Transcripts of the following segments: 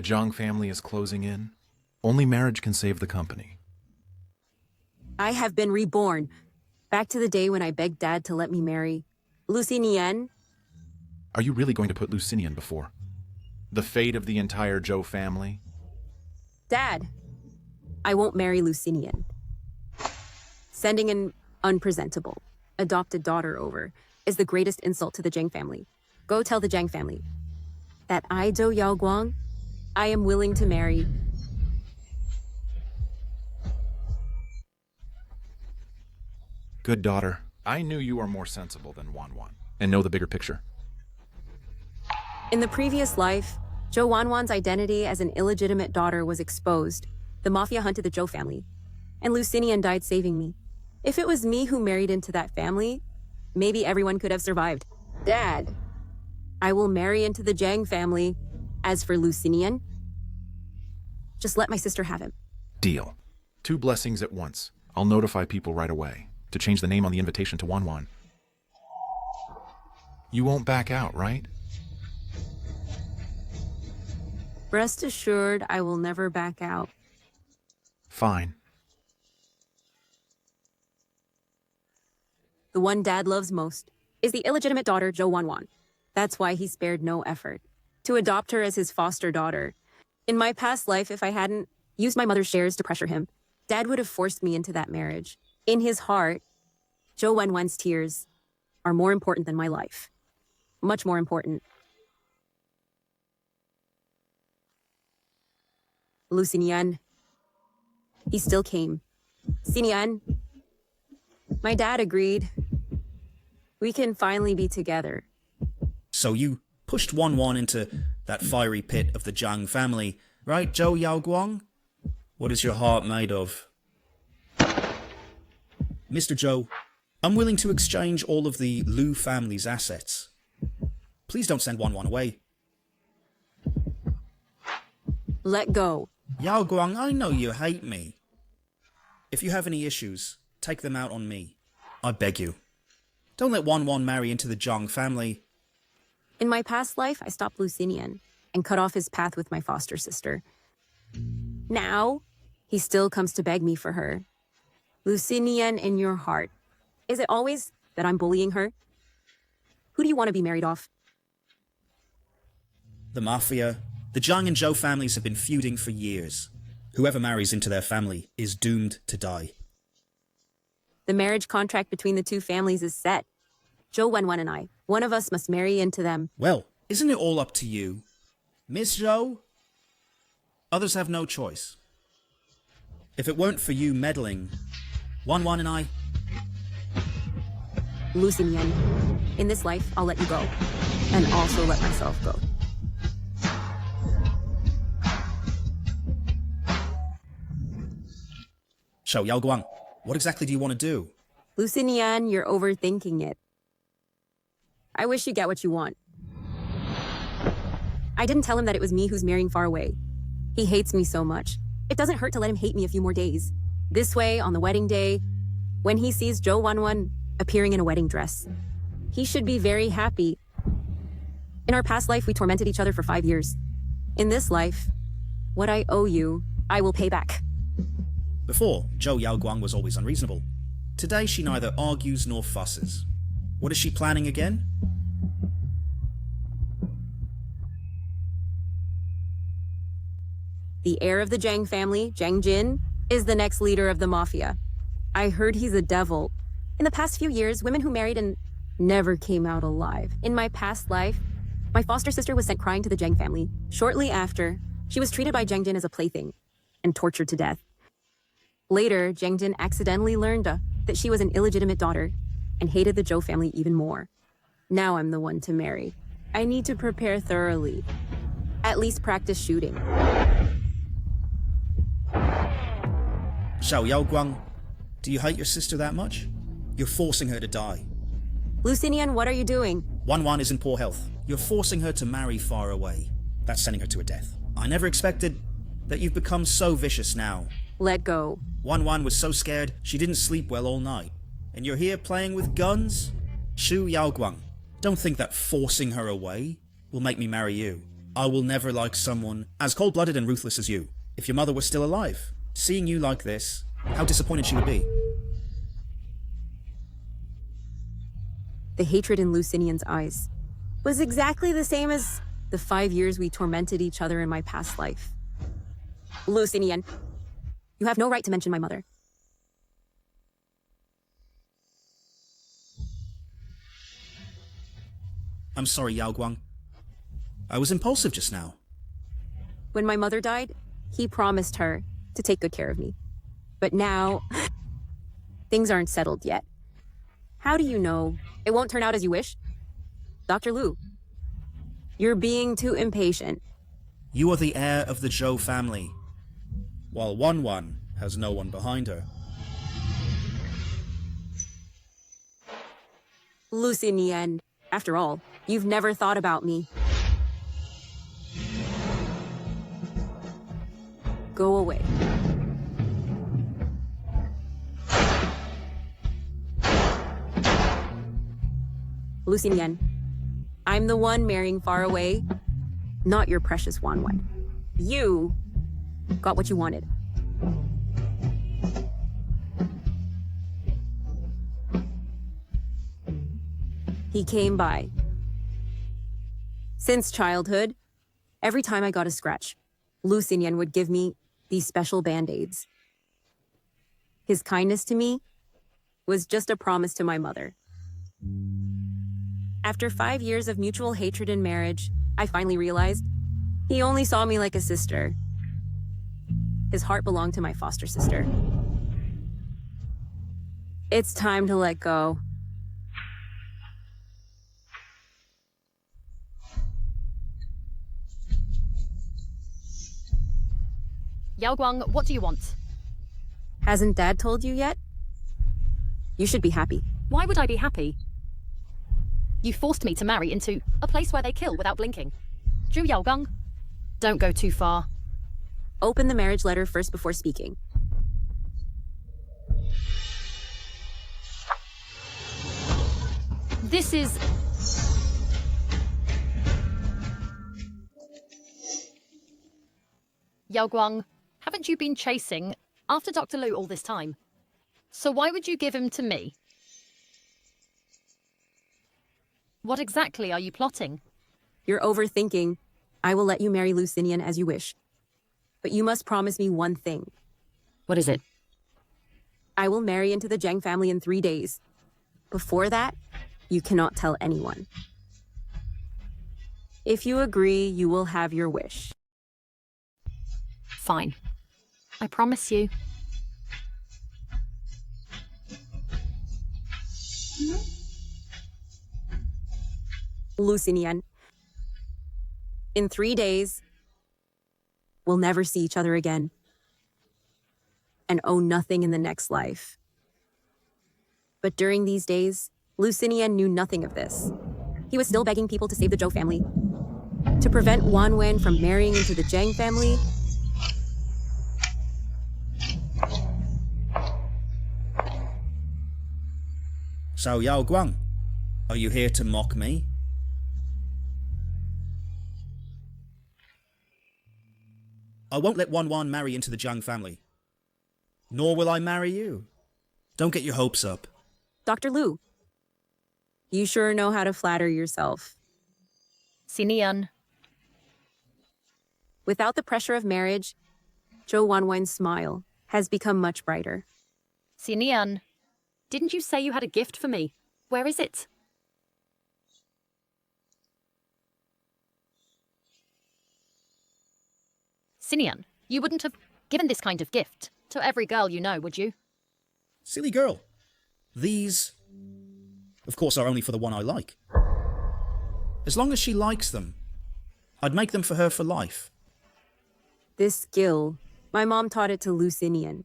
The Jiang family is closing in. Only marriage can save the company. I have been reborn. Back to the day when I begged Dad to let me marry Lucinian. Are you really going to put Lucinian before the fate of the entire Zhou family? Dad, I won't marry Lucinian. Sending an unpresentable, adopted daughter over is the greatest insult to the Jiang family. Go tell the Jiang family that I, Zhou Yaoguang, I am willing to marry. Good daughter. I knew you are more sensible than Wanwan and know the bigger picture. In the previous life, Zhou Wanwan's identity as an illegitimate daughter was exposed. The mafia hunted the Zhou family, and Lucinian died saving me. If it was me who married into that family, maybe everyone could have survived. Dad, I will marry into the Jiang family. As for Lucinian, just let my sister have him. Deal. 2 blessings at once. I'll notify people right away to change the name on the invitation to Wanwan. You won't back out, right? Rest assured, I will never back out. Fine. The one Dad loves most is the illegitimate daughter, Zhou Wanwan. That's why he spared no effort to adopt her as his foster daughter. In my past life, if I hadn't used my mother's shares to pressure him, Dad would have forced me into that marriage. In his heart, Zhou Wanwan's tears are more important than my life. Much more important. Lucinian. He still came. Xinian. My dad agreed. We can finally be together. So you pushed Wanwan into that fiery pit of the Jiang family, right, Zhou Yaoguang? What is your heart made of? Mr. Zhou, I'm willing to exchange all of the Lu family's assets. Please don't send Wanwan away. Let go. Yaoguang, I know you hate me. If you have any issues, take them out on me. I beg you. Don't let Wanwan marry into the Jiang family. In my past life, I stopped Lucinian and cut off his path with my foster sister. Now, he still comes to beg me for her. Lucinian in your heart. Is it always that I'm bullying her? Who do you want to be married off? The mafia. The Jiang and Zhou families have been feuding for years. Whoever marries into their family is doomed to die. The marriage contract between the 2 families is set. Zhou Wanwan and I, one of us must marry into them. Well, isn't it all up to you? Miss Zhou? Others have no choice. If it weren't for you meddling, Wanwan and I... Lucinian, in this life, I'll let you go. And also let myself go. Xiao Yaoguang, what exactly do you want to do? Lucinian, you're overthinking it. I wish you get what you want. I didn't tell him that it was me who's marrying far away. He hates me so much. It doesn't hurt to let him hate me a few more days. This way, on the wedding day, when he sees Zhou Wanwan appearing in a wedding dress, he should be very happy. In our past life, we tormented each other for 5 years. In this life, what I owe you, I will pay back. Before, Zhou Yaoguang was always unreasonable. Today, she neither argues nor fusses. What is she planning again? The heir of the Jiang family, Jiang Jin, is the next leader of the mafia. I heard he's a devil. In the past few years, women who married and never came out alive. In my past life, my foster sister was sent crying to the Jiang family. Shortly after, she was treated by Jiang Jin as a plaything and tortured to death. Later, Jiang Jin accidentally learned that she was an illegitimate daughter and hated the Zhou family even more. Now I'm the one to marry. I need to prepare thoroughly. At least practice shooting. Xiao Yaoguang, do you hate your sister that much? You're forcing her to die. Lucinian, what are you doing? Wanwan is in poor health. You're forcing her to marry far away. That's sending her to a death. I never expected that you've become so vicious now. Let go. Wanwan was so scared she didn't sleep well all night. And you're here playing with guns? Shu Yaoguang, don't think that forcing her away will make me marry you. I will never like someone as cold-blooded and ruthless as you. If your mother was still alive, seeing you like this, how disappointed she would be. The hatred in Lucinian's eyes was exactly the same as the 5 years we tormented each other in my past life. Lucinian, you have no right to mention my mother. I'm sorry, Yao Guang. I was impulsive just now. When my mother died, he promised her to take good care of me. But now, things aren't settled yet. How do you know it won't turn out as you wish? Dr. Lu, you're being too impatient. You are the heir of the Zhou family, while Wan has no one behind her. Lucinian, after all, you've never thought about me. Go away. Lucinian, I'm the one marrying far away, not your precious Wan. You got what you wanted. He came by. Since childhood, every time I got a scratch, Lucinian would give me these special band-aids. His kindness to me was just a promise to my mother. After 5 years of mutual hatred and marriage, I finally realized he only saw me like a sister. His heart belonged to my foster sister. It's time to let go. Yao Guang, what do you want? Hasn't Dad told you yet? You should be happy. Why would I be happy? You forced me to marry into a place where they kill without blinking. Zhu Yaogang, don't go too far. Open the marriage letter first before speaking. This is... Yao Guang, haven't you been chasing after Dr. Lu all this time? So why would you give him to me? What exactly are you plotting? You're overthinking. I will let you marry Lucinian as you wish. But you must promise me one thing. What is it? I will marry into the Jiang family in 3 days. Before that, you cannot tell anyone. If you agree, you will have your wish. Fine. I promise you. Lucinian, in 3 days, we'll never see each other again and owe nothing in the next life. But during these days, Lucinian knew nothing of this. He was still begging people to save the Zhou family. To prevent Wan Wen from marrying into the Jiang family, So, Yao Guang, are you here to mock me? I won't let Wan marry into the Jiang family. Nor will I marry you. Don't get your hopes up. Dr. Lu, you sure know how to flatter yourself. Sinian. Without the pressure of marriage, Zhou Wanwen's smile has become much brighter. Sinian. Didn't you say you had a gift for me? Where is it? Sinian, you wouldn't have given this kind of gift to every girl you know, would you? Silly girl. These, of course, are only for the one I like. As long as she likes them, I'd make them for her for life. This skill, my mom taught it to Lucinian.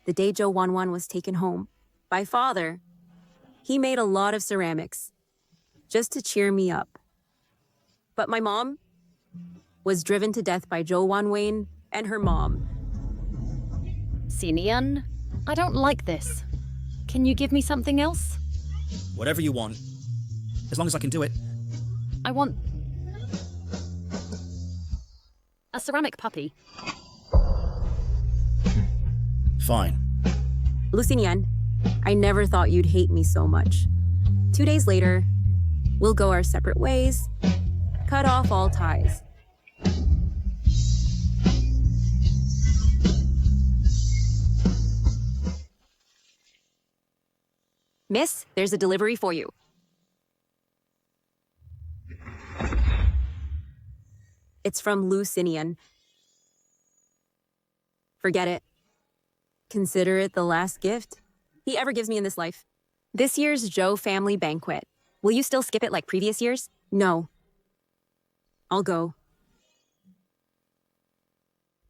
The day Zhou Wanwan was taken home by father, he made a lot of ceramics just to cheer me up. But my mom was driven to death by Zhou Wanwen and her mom. Sinian, I don't like this. Can you give me something else? Whatever you want. As long as I can do it. I want A ceramic puppy. Fine. Lucinian, I never thought you'd hate me so much. 2 days later, we'll go our separate ways, cut off all ties. Miss, there's a delivery for you. It's from Lucinian. Forget it. Consider it the last gift he ever gives me in this life. This year's Zhou family banquet. Will you still skip it like previous years? No. I'll go.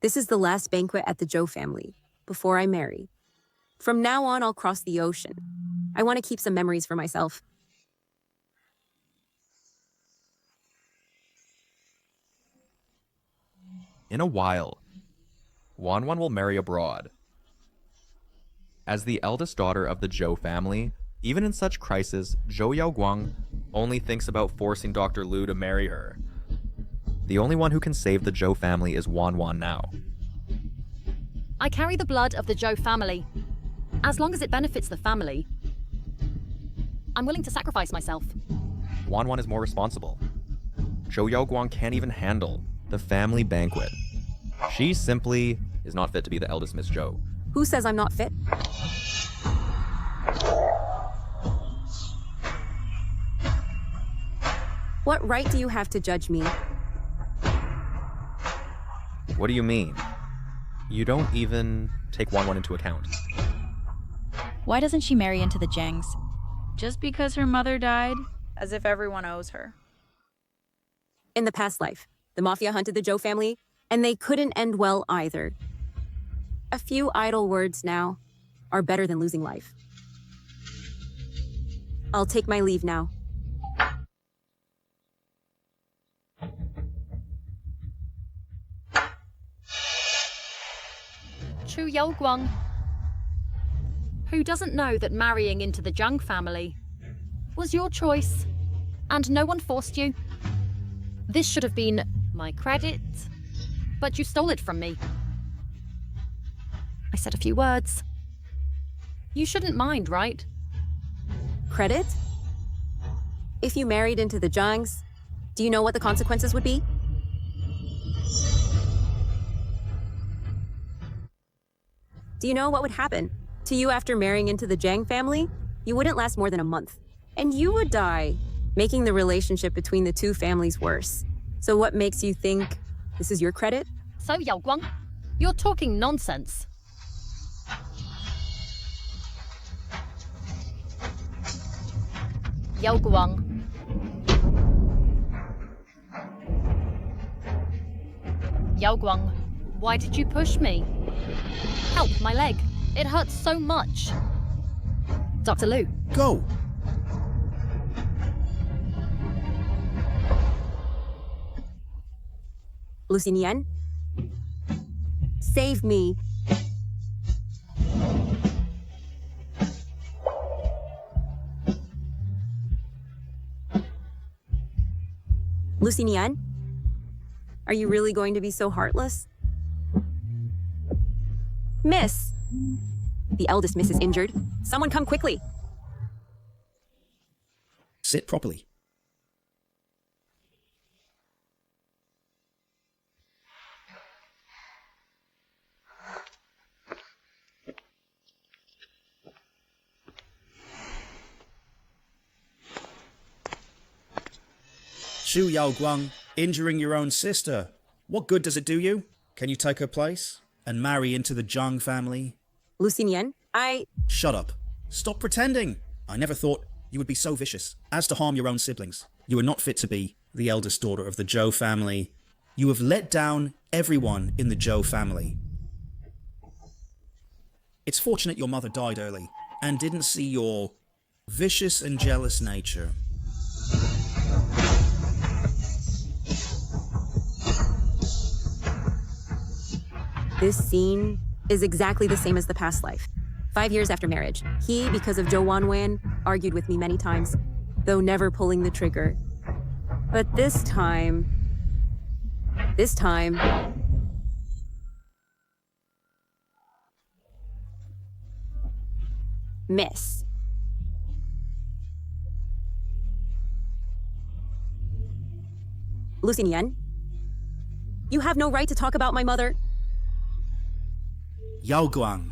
This is the last banquet at the Zhou family, before I marry. From now on, I'll cross the ocean. I want to keep some memories for myself. In a while, Wanwan will marry abroad. As the eldest daughter of the Zhou family, even in such crisis, Zhou Yaoguang only thinks about forcing Dr. Lu to marry her. The only one who can save the Zhou family is Wanwan now. I carry the blood of the Zhou family. As long as it benefits the family, I'm willing to sacrifice myself. Wanwan is more responsible. Zhou Yaoguang can't even handle the family banquet. She simply is not fit to be the eldest Miss Zhou. Who says I'm not fit? What right do you have to judge me? What do you mean? You don't even take Wanwan into account. Why doesn't she marry into the Jiangs? Just because her mother died? As if everyone owes her. In the past life, the mafia hunted the Zhou family, and they couldn't end well either. A few idle words now are better than losing life. I'll take my leave now. Chu Yaoguang, who doesn't know that marrying into the Jiang family was your choice, and no one forced you. This should have been my credit, but you stole it from me. I said a few words. You shouldn't mind, right? Credit? If you married into the Jiangs, do you know what the consequences would be? Do you know what would happen to you after marrying into the Jiang family? You wouldn't last more than a month, and you would die, making the relationship between the two families worse. So what makes you think this is your credit? So, Yaoguang, you're talking nonsense. Yaoguang. Yaoguang, why did you push me? Help, my leg. It hurts so much. Dr. Lu. Go! Lucinian? Save me. Lucinian? Are you really going to be so heartless? Miss! The eldest miss is injured. Someone come quickly. Sit properly. Xu Yaoguang, injuring your own sister. What good does it do you? Can you take her place and marry into the Jiang family? Lucinian, Shut up. Stop pretending. I never thought you would be so vicious as to harm your own siblings. You are not fit to be the eldest daughter of the Zhou family. You have let down everyone in the Zhou family. It's fortunate your mother died early and didn't see your vicious and jealous nature. This scene is exactly the same as the past life. 5 years after marriage, he, because of Zhou Wanwan, argued with me many times, though never pulling the trigger. But this time, Miss. Lucinian, you have no right to talk about my mother. Yao Guang.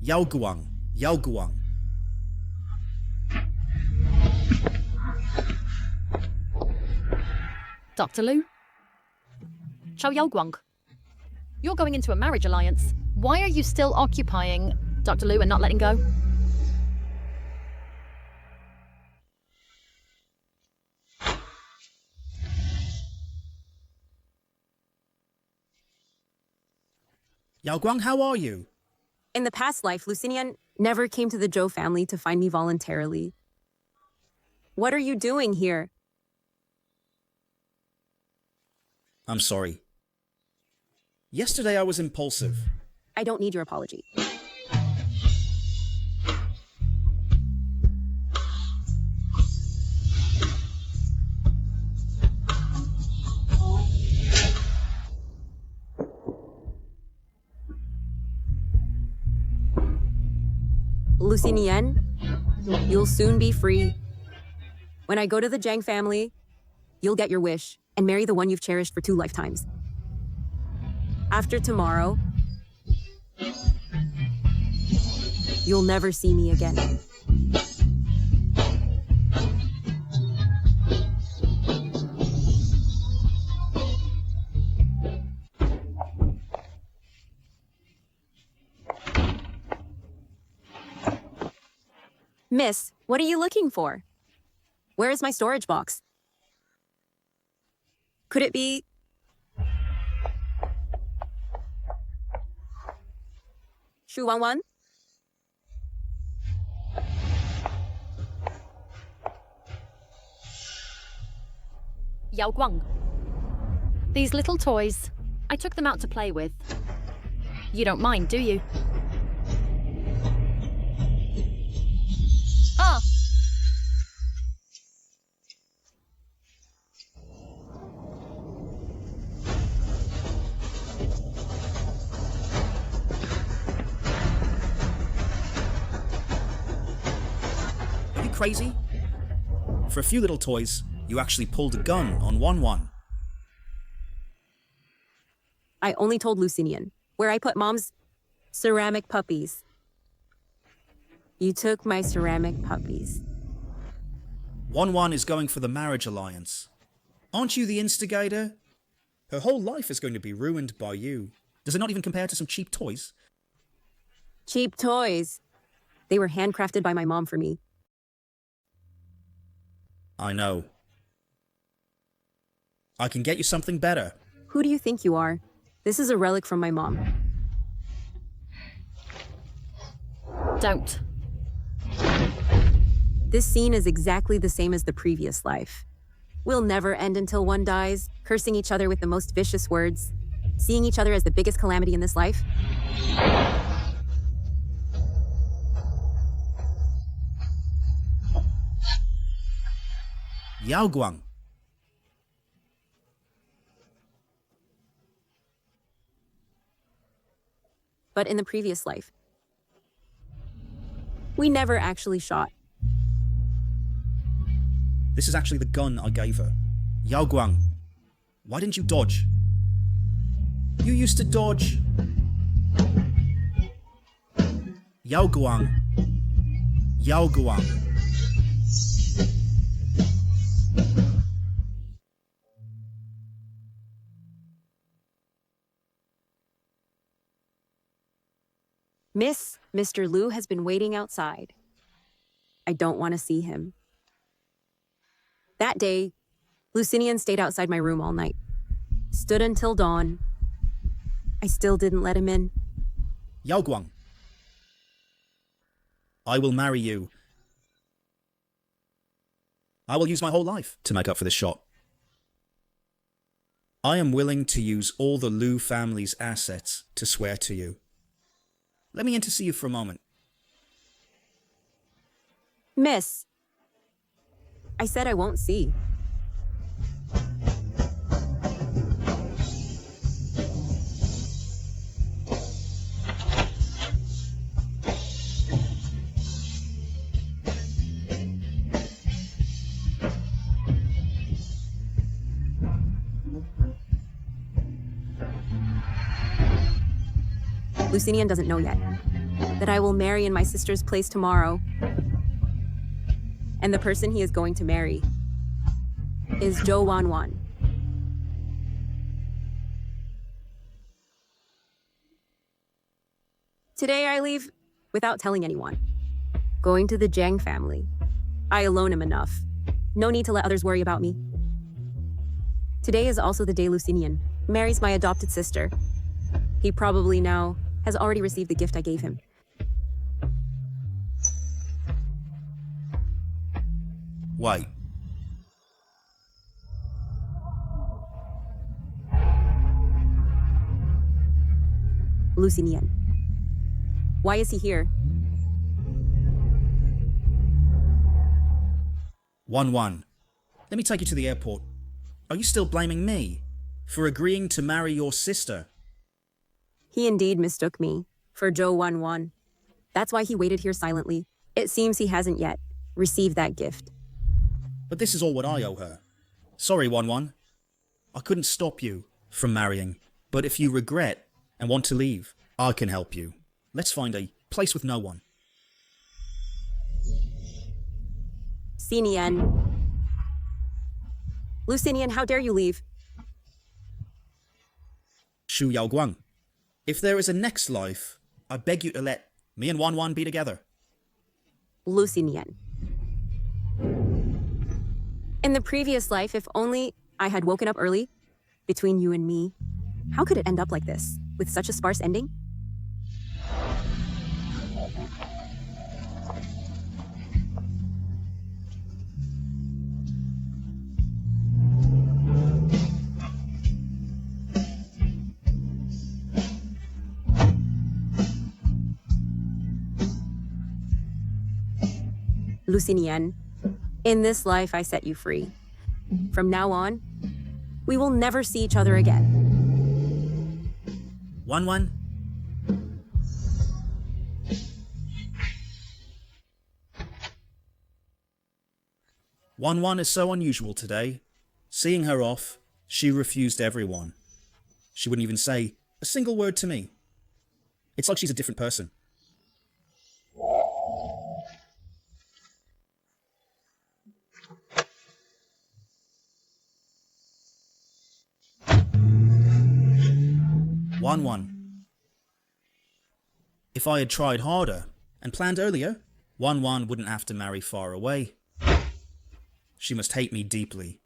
Yao Guang. Yao Guang. Dr. Lu? Chao Yaoguang, you're going into a marriage alliance. Why are you still occupying Dr. Lu and not letting go? Yao Guang, how are you? In the past life, Lucinian never came to the Zhou family to find me voluntarily. What are you doing here? I'm sorry. Yesterday I was impulsive. I don't need your apology. Lucinian, you'll soon be free. When I go to the Jiang family, you'll get your wish and marry the one you've cherished for 2 lifetimes. After tomorrow, you'll never see me again. Miss, what are you looking for? Where is my storage box? Could it be... Shu Wanwan? Yao Guang. These little toys, I took them out to play with. You don't mind, do you? Ah! Are you crazy? For a few little toys, you actually pulled a gun on Wanwan. I only told Lucinian where I put Mom's ceramic puppies. You took my ceramic puppies. Wanwan is going for the marriage alliance. Aren't you the instigator? Her whole life is going to be ruined by you. Does it not even compare to some cheap toys? Cheap toys. They were handcrafted by my mom for me. I know. I can get you something better. Who do you think you are? This is a relic from my mom. Don't. This scene is exactly the same as the previous life. We'll never end until one dies, cursing each other with the most vicious words, seeing each other as the biggest calamity in this life. Yao Guang. But in the previous life, we never actually shot. This is actually the gun I gave her. Yao Guang, why didn't you dodge? You used to dodge. Yao Guang. Yao Guang. Miss, Mr. Lu has been waiting outside. I don't want to see him. That day, Lucinian stayed outside my room all night. Stood until dawn. I still didn't let him in. Yao Guang. I will marry you. I will use my whole life to make up for this shot. I am willing to use all the Lu family's assets to swear to you. Let me in to see you for a moment. Miss, I said I won't see. Lucinian doesn't know yet that I will marry in my sister's place tomorrow. And the person he is going to marry is Zhou Wanwan. Today I leave without telling anyone. Going to the Jiang family. I alone am enough. No need to let others worry about me. Today is also the day Lucinian marries my adopted sister. He probably now has already received the gift I gave him. Wait. Lucinian. Why is he here? Wanwan, let me take you to the airport. Are you still blaming me for agreeing to marry your sister? He indeed mistook me for Zhou Wanwan. That's why he waited here silently. It seems he hasn't yet received that gift. But this is all what I owe her. Sorry, Wanwan. I couldn't stop you from marrying. But if you regret and want to leave, I can help you. Let's find a place with no one. Lucinian, how dare you leave? Shu Yaoguang, if there is a next life, I beg you to let me and Wanwan be together. Lucinian. In the previous life, if only I had woken up early, between you and me, how could it end up like this, with such a sparse ending? Lucinian, in this life I set you free. From now on, we will never see each other again. Wanwan? Wanwan is so unusual today. Seeing her off, she refused everyone. She wouldn't even say a single word to me. It's like she's a different person. Wanwan. If I had tried harder and planned earlier, Wanwan wouldn't have to marry far away. She must hate me deeply.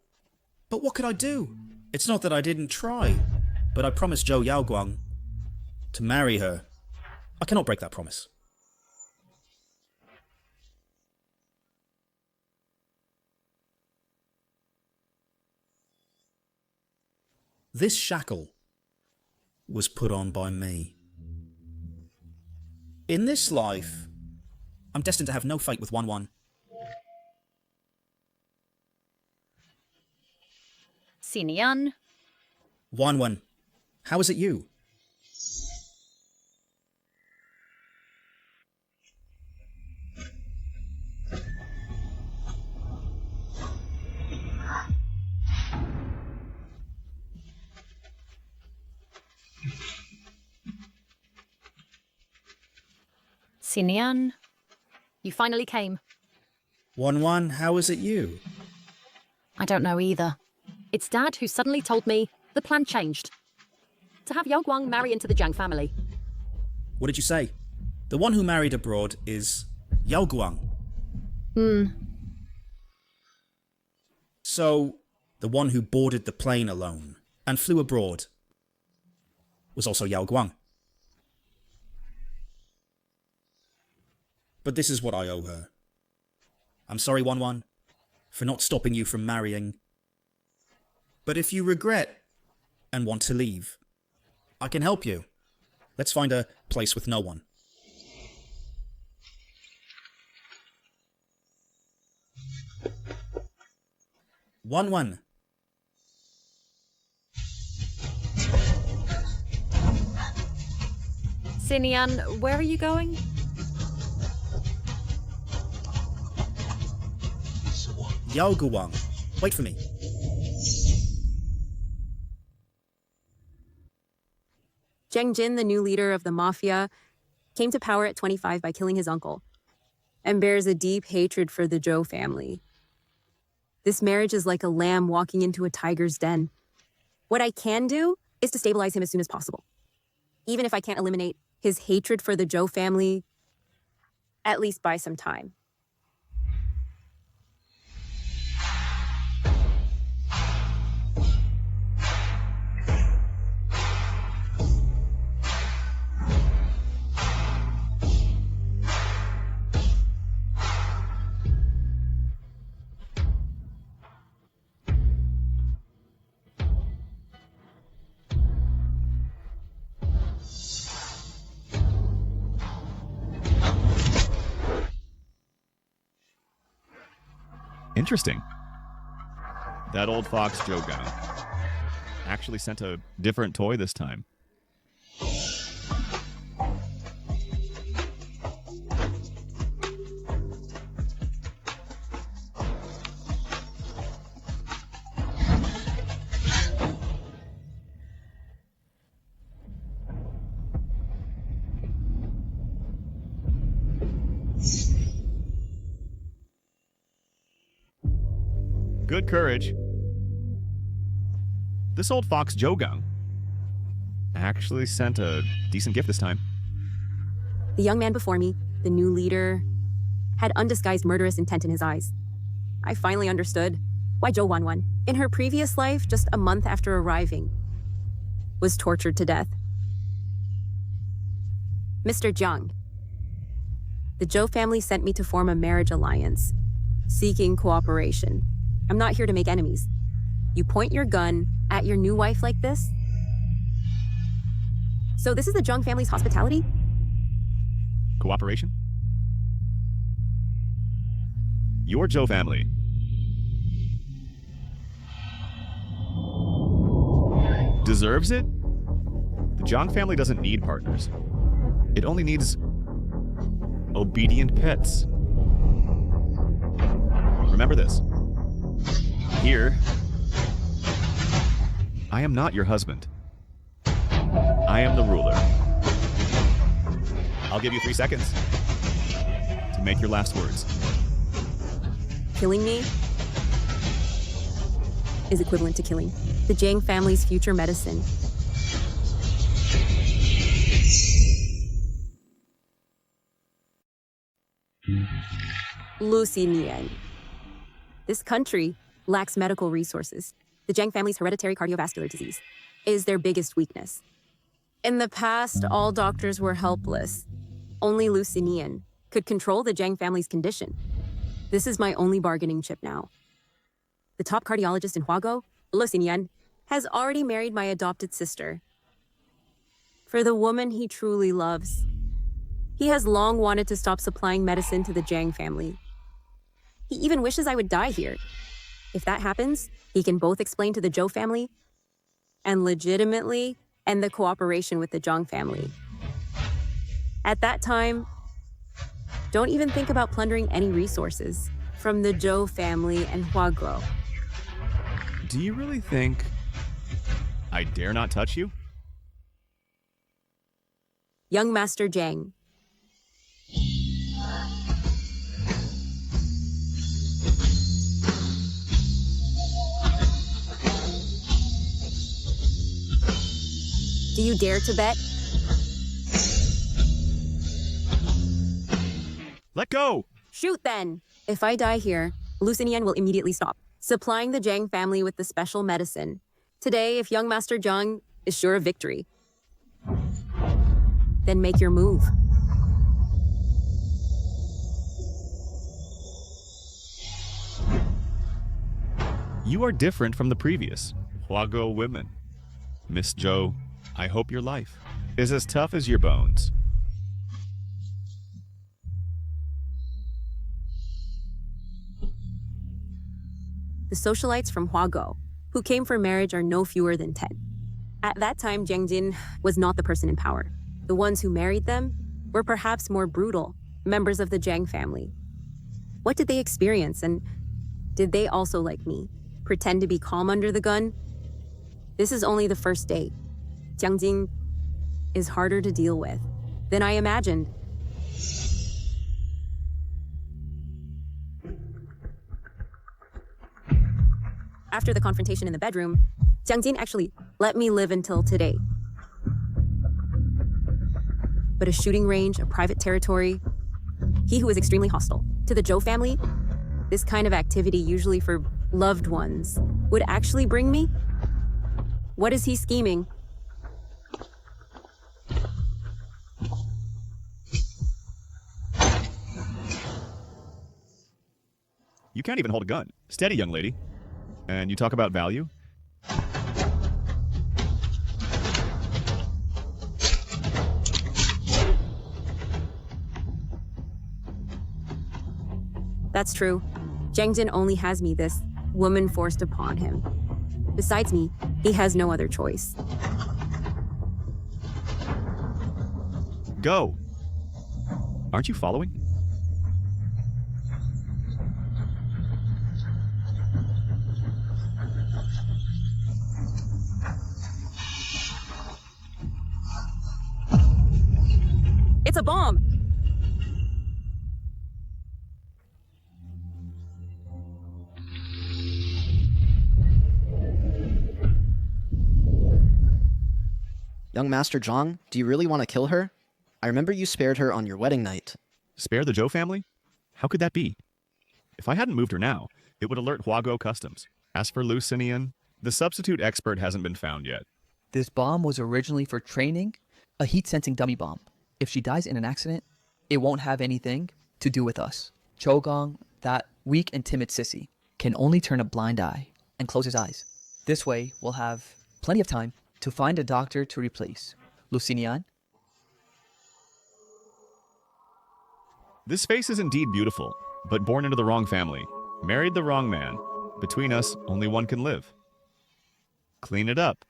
But what could I do? It's not that I didn't try, but I promised Zhou Yaoguang to marry her. I cannot break that promise. This shackle was put on by me. In this life, I'm destined to have no fate with Wanwan. Sinian. Wanwan, how is it you? Sinian. You finally came. Wanwan, how is it you? I don't know either. It's Dad who suddenly told me the plan changed. To have Yaoguang marry into the Jiang family. What did you say? The one who married abroad is Yaoguang. So, the one who boarded the plane alone and flew abroad was also Yaoguang. But this is what I owe her. I'm sorry, Wanwan, for not stopping you from marrying. But if you regret and want to leave, I can help you. Let's find a place with no one. Wanwan. Sinian, where are you going? Yaoguang, wait for me. Jiang Jin, the new leader of the mafia, came to power at 25 by killing his uncle and bears a deep hatred for the Zhou family. This marriage is like a lamb walking into a tiger's den. What I can do is to stabilize him as soon as possible. Even if I can't eliminate his hatred for the Zhou family, at least buy some time. Interesting. That old fox Jogan actually sent a different toy this time. Good courage. This old fox Jogang actually sent a decent gift this time. The young man before me, the new leader, had undisguised murderous intent in his eyes. I finally understood why Zhou Wanwan, in her previous life, just a month after arriving, was tortured to death. Mr. Jiang, the Zhou family sent me to form a marriage alliance, seeking cooperation. I'm not here to make enemies. You point your gun at your new wife like this? So this is the Jiang family's hospitality? Cooperation? Your Zhou family. Deserves it? The Jiang family doesn't need partners. It only needs obedient pets. Remember this. Here, I am not your husband. I am the ruler. I'll give you 3 seconds to make your last words. Killing me is equivalent to killing the Jiang family's future medicine. Lucinian. This country lacks medical resources. The Jiang family's hereditary cardiovascular disease is their biggest weakness. In the past, all doctors were helpless. Only Lucinian could control the Jiang family's condition. This is my only bargaining chip now. The top cardiologist in Huaguo, Lucinian, has already married my adopted sister. For the woman he truly loves. He has long wanted to stop supplying medicine to the Jiang family. He even wishes I would die here. If that happens, he can both explain to the Zhou family and legitimately end the cooperation with the Jiang family. At that time, don't even think about plundering any resources from the Zhou family and Huaguo. Do you really think I dare not touch you? Young Master Jiang. Do you dare to bet? Let go! Shoot then! If I die here, Lucinian will immediately stop supplying the Jiang family with the special medicine. Today, if young Master Jiang is sure of victory, then make your move. You are different from the previous Huaguo women. Miss Zhou, I hope your life is as tough as your bones. The socialites from Huaguo, who came for marriage, are no fewer than 10. At that time, Jiang Jin was not the person in power. The ones who married them were perhaps more brutal members of the Jiang family. What did they experience, and did they also, like me, pretend to be calm under the gun? This is only the first day. Jiang Jin is harder to deal with than I imagined. After the confrontation in the bedroom, Jiang Jin actually let me live until today. But a shooting range, a private territory, he who is extremely hostile to the Zhou family, this kind of activity usually for loved ones, would actually bring me? What is he scheming? You can't even hold a gun. Steady, young lady. And you talk about value? That's true. Jiang Jin only has me, this woman forced upon him. Besides me, he has no other choice. Go! Aren't you following? It's a bomb! Young Master Zhang, do you really want to kill her? I remember you spared her on your wedding night. Spare the Zhou family? How could that be? If I hadn't moved her now, it would alert Huaguo Customs. As for Lucinian, the substitute expert hasn't been found yet. This bomb was originally for training, a heat-sensing dummy bomb. If she dies in an accident, it won't have anything to do with us. Chogong, that weak and timid sissy, can only turn a blind eye and close his eyes. This way, we'll have plenty of time to find a doctor to replace Lucinian. This face is indeed beautiful, but born into the wrong family. Married the wrong man. Between us, only one can live. Clean it up,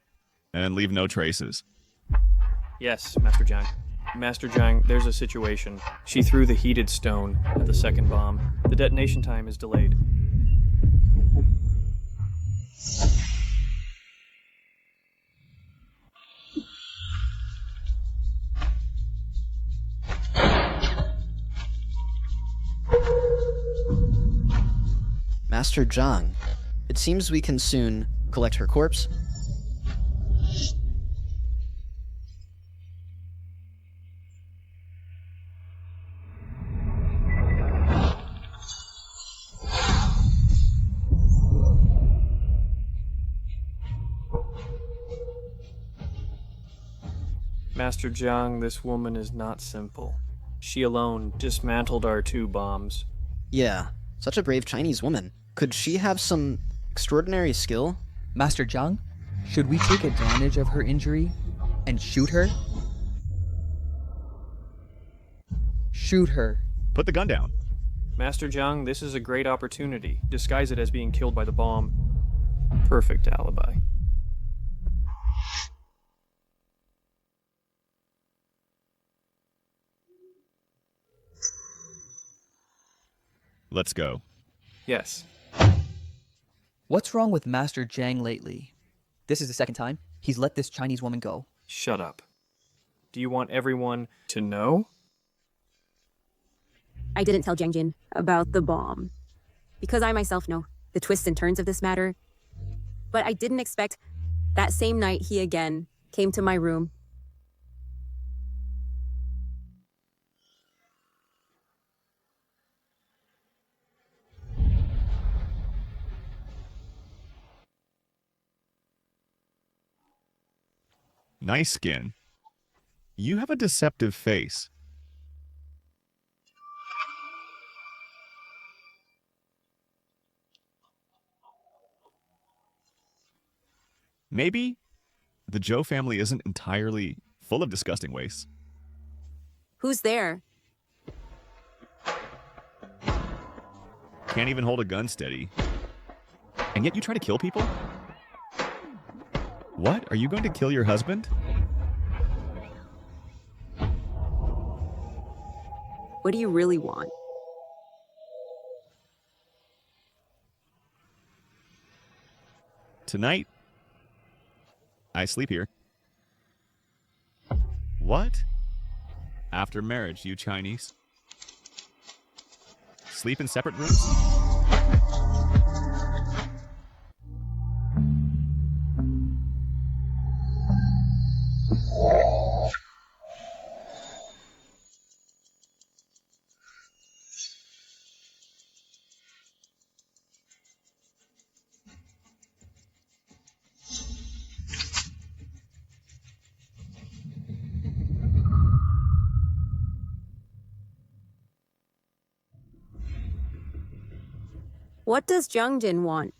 and leave no traces. Yes, Master Jiang. Master Jiang, there's a situation. She threw the heated stone at the second bomb. The detonation time is delayed. Master Zhang, it seems we can soon collect her corpse. Master Jiang, this woman is not simple. She alone dismantled our 2 bombs. Yeah, such a brave Chinese woman. Could she have some extraordinary skill? Master Zhang, should we take advantage of her injury and shoot her? Shoot her. Put the gun down. Master Jiang, this is a great opportunity. Disguise it as being killed by the bomb. Perfect alibi. Let's go. Yes. What's wrong with Master Jiang lately? This is the second time he's let this Chinese woman go. Shut up. Do you want everyone to know? I didn't tell Jiang Jin about the bomb, because I myself know the twists and turns of this matter. But I didn't expect that same night he again came to my room. Nice skin. You have a deceptive face. Maybe the Zhou family isn't entirely full of disgusting wastes. Who's there? Can't even hold a gun steady. And yet you try to kill people? What? Are you going to kill your husband? What do you really want? Tonight, I sleep here. What? After marriage, you Chinese? Sleep in separate rooms? What does Jiang Jin want?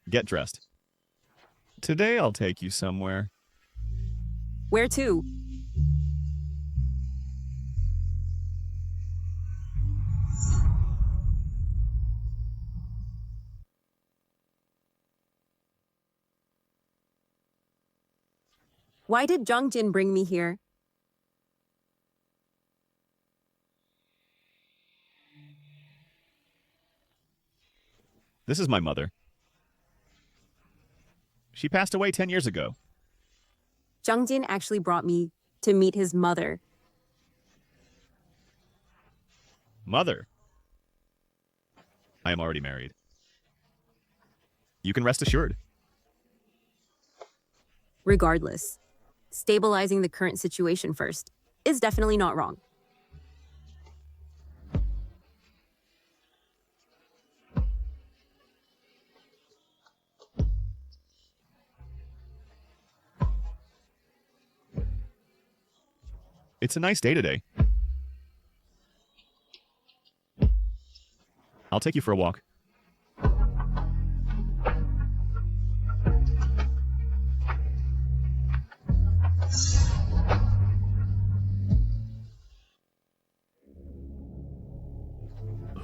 Get dressed. Today I'll take you somewhere. Where to? Why did Jiang Jin bring me here? This is my mother. She passed away 10 years ago. Jiang Jin actually brought me to meet his mother. Mother? I am already married. You can rest assured. Regardless, stabilizing the current situation first is definitely not wrong. It's a nice day today. I'll take you for a walk.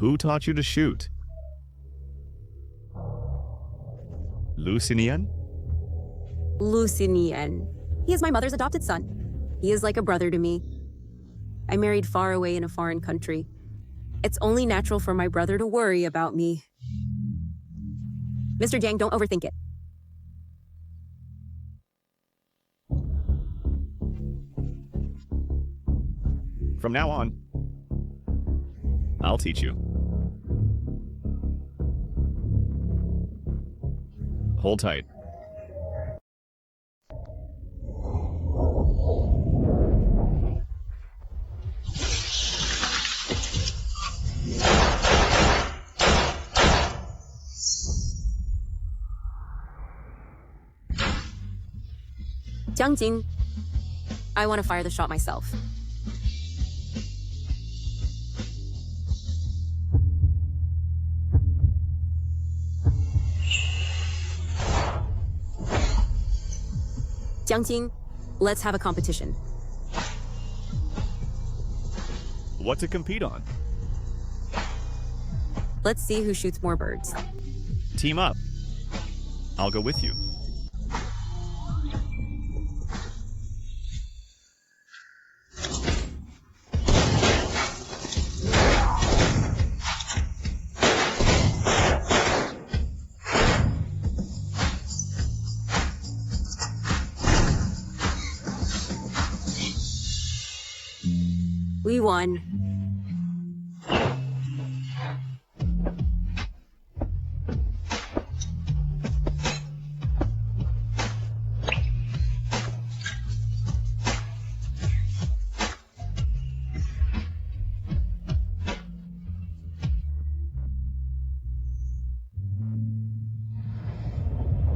Who taught you to shoot? Lucinian? Lucinian. He is my mother's adopted son. He is like a brother to me. I married far away in a foreign country. It's only natural for my brother to worry about me. Mr. Jiang, don't overthink it. From now on, I'll teach you. Hold tight. Jiang Jin, I want to fire the shot myself. Jiang Jin, let's have a competition. What to compete on? Let's see who shoots more birds. Team up. I'll go with you. We won.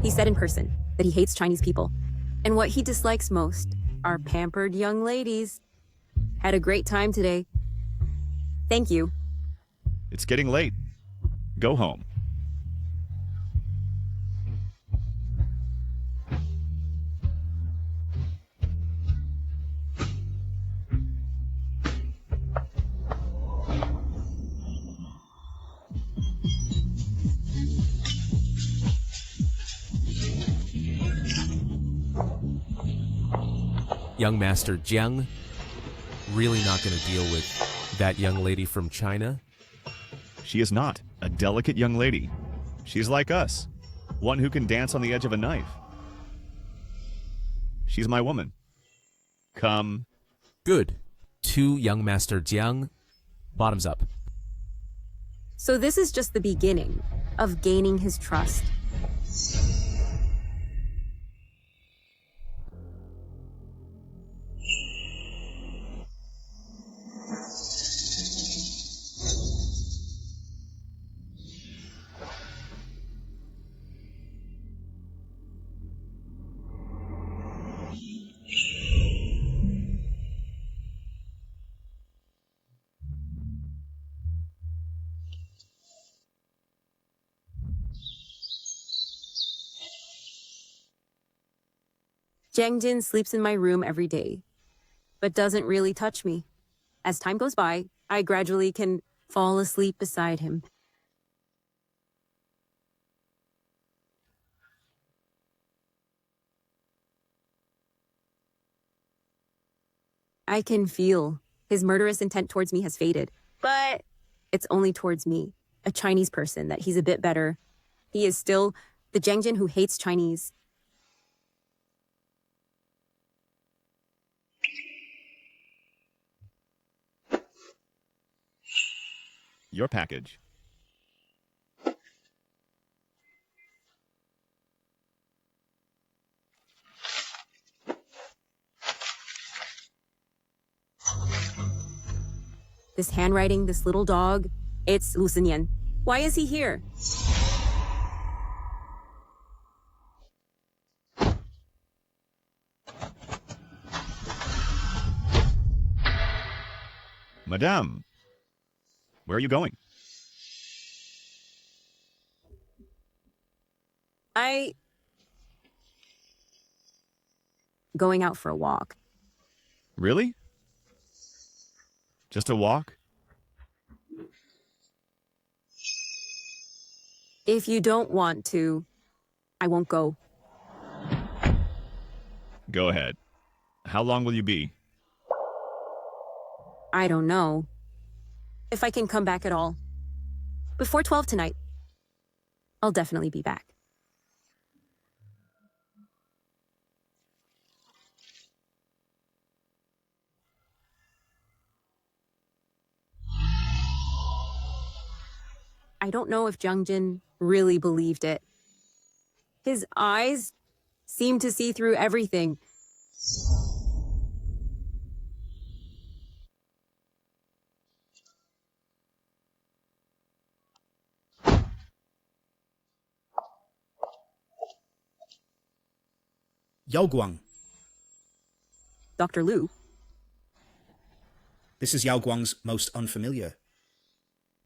He said in person that he hates Chinese people, and what he dislikes most are pampered young ladies. Had a great time today. Thank you. It's getting late. Go home. young Master Jiang really not going to deal with that young lady from China? She is not a delicate young lady. She's like us, one who can dance on the edge of a knife. She's my woman. Come. Good. To young Master Jiang. Bottoms up. So this is just the beginning of gaining his trust. Jiang Jin sleeps in my room every day, but doesn't really touch me. As time goes by, I gradually can fall asleep beside him. I can feel his murderous intent towards me has faded, but it's only towards me, a Chinese person, that he's a bit better. He is still the Jiang Jin who hates Chinese. Your package. This handwriting, this little dog, it's Lucinian. Why is he here? Madame, where are you going? Going out for a walk. Really? Just a walk? If you don't want to, I won't go. Go ahead. How long will you be? I don't know. If I can come back at all. Before 12 tonight. I'll definitely be back. I don't know if Jiang Jin really believed it. His eyes seemed to see through everything. Yao Guang. Dr. Liu. This is Yao Guang's most unfamiliar.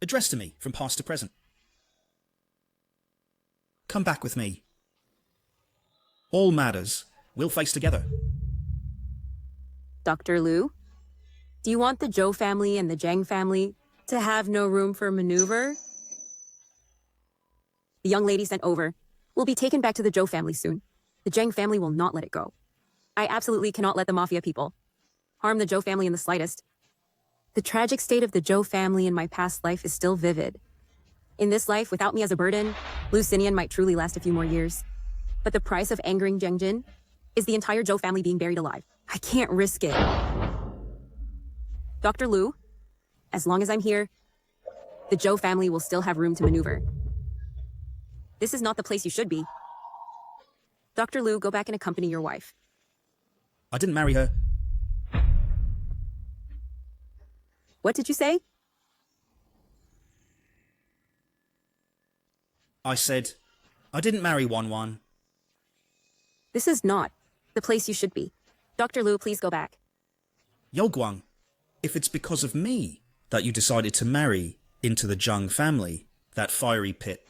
Addressed to me from past to present. Come back with me. All matters we'll face together. Dr. Liu, do you want the Zhou family and the Jiang family to have no room for maneuver? The young lady sent over will be taken back to the Zhou family soon. The Jiang family will not let it go. I absolutely cannot let the mafia people harm the Zhou family in the slightest. The tragic state of the Zhou family in my past life is still vivid. In this life, without me as a burden, Lucinian might truly last a few more years. But the price of angering Jiang Jin is the entire Zhou family being buried alive. I can't risk it. Dr. Liu, as long as I'm here, the Zhou family will still have room to maneuver. This is not the place you should be. Dr. Liu, go back and accompany your wife. I didn't marry her. What did you say? I said, I didn't marry Wan. This is not the place you should be. Dr. Liu, please go back. Yao Guang, if it's because of me that you decided to marry into the Jiang family, that fiery pit,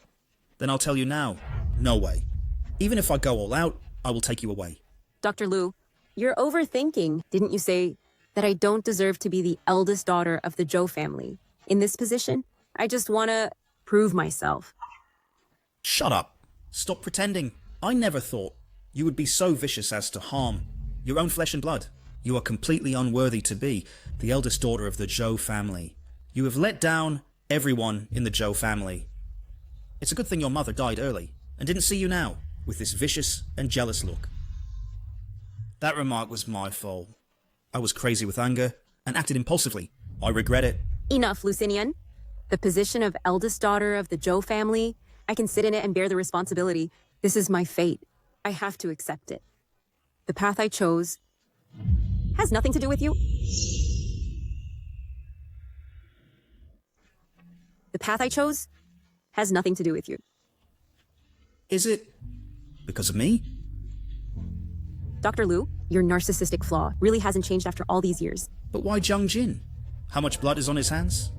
then I'll tell you now, no way. Even if I go all out, I will take you away. Dr. Liu, you're overthinking. Didn't you say that I don't deserve to be the eldest daughter of the Zhou family in this position? I just want to prove myself. Shut up. Stop pretending. I never thought you would be so vicious as to harm your own flesh and blood. You are completely unworthy to be the eldest daughter of the Zhou family. You have let down everyone in the Zhou family. It's a good thing your mother died early and didn't see you now with this vicious and jealous look. That remark was my fault. I was crazy with anger and acted impulsively. I regret it. Enough, Lucinian. The position of eldest daughter of the Zhou family, I can sit in it and bear the responsibility. This is my fate. I have to accept it. The path I chose has nothing to do with you. The path I chose has nothing to do with you. Is it because of me? Dr. Liu, your narcissistic flaw really hasn't changed after all these years. But why Jiang Jin? How much blood is on his hands?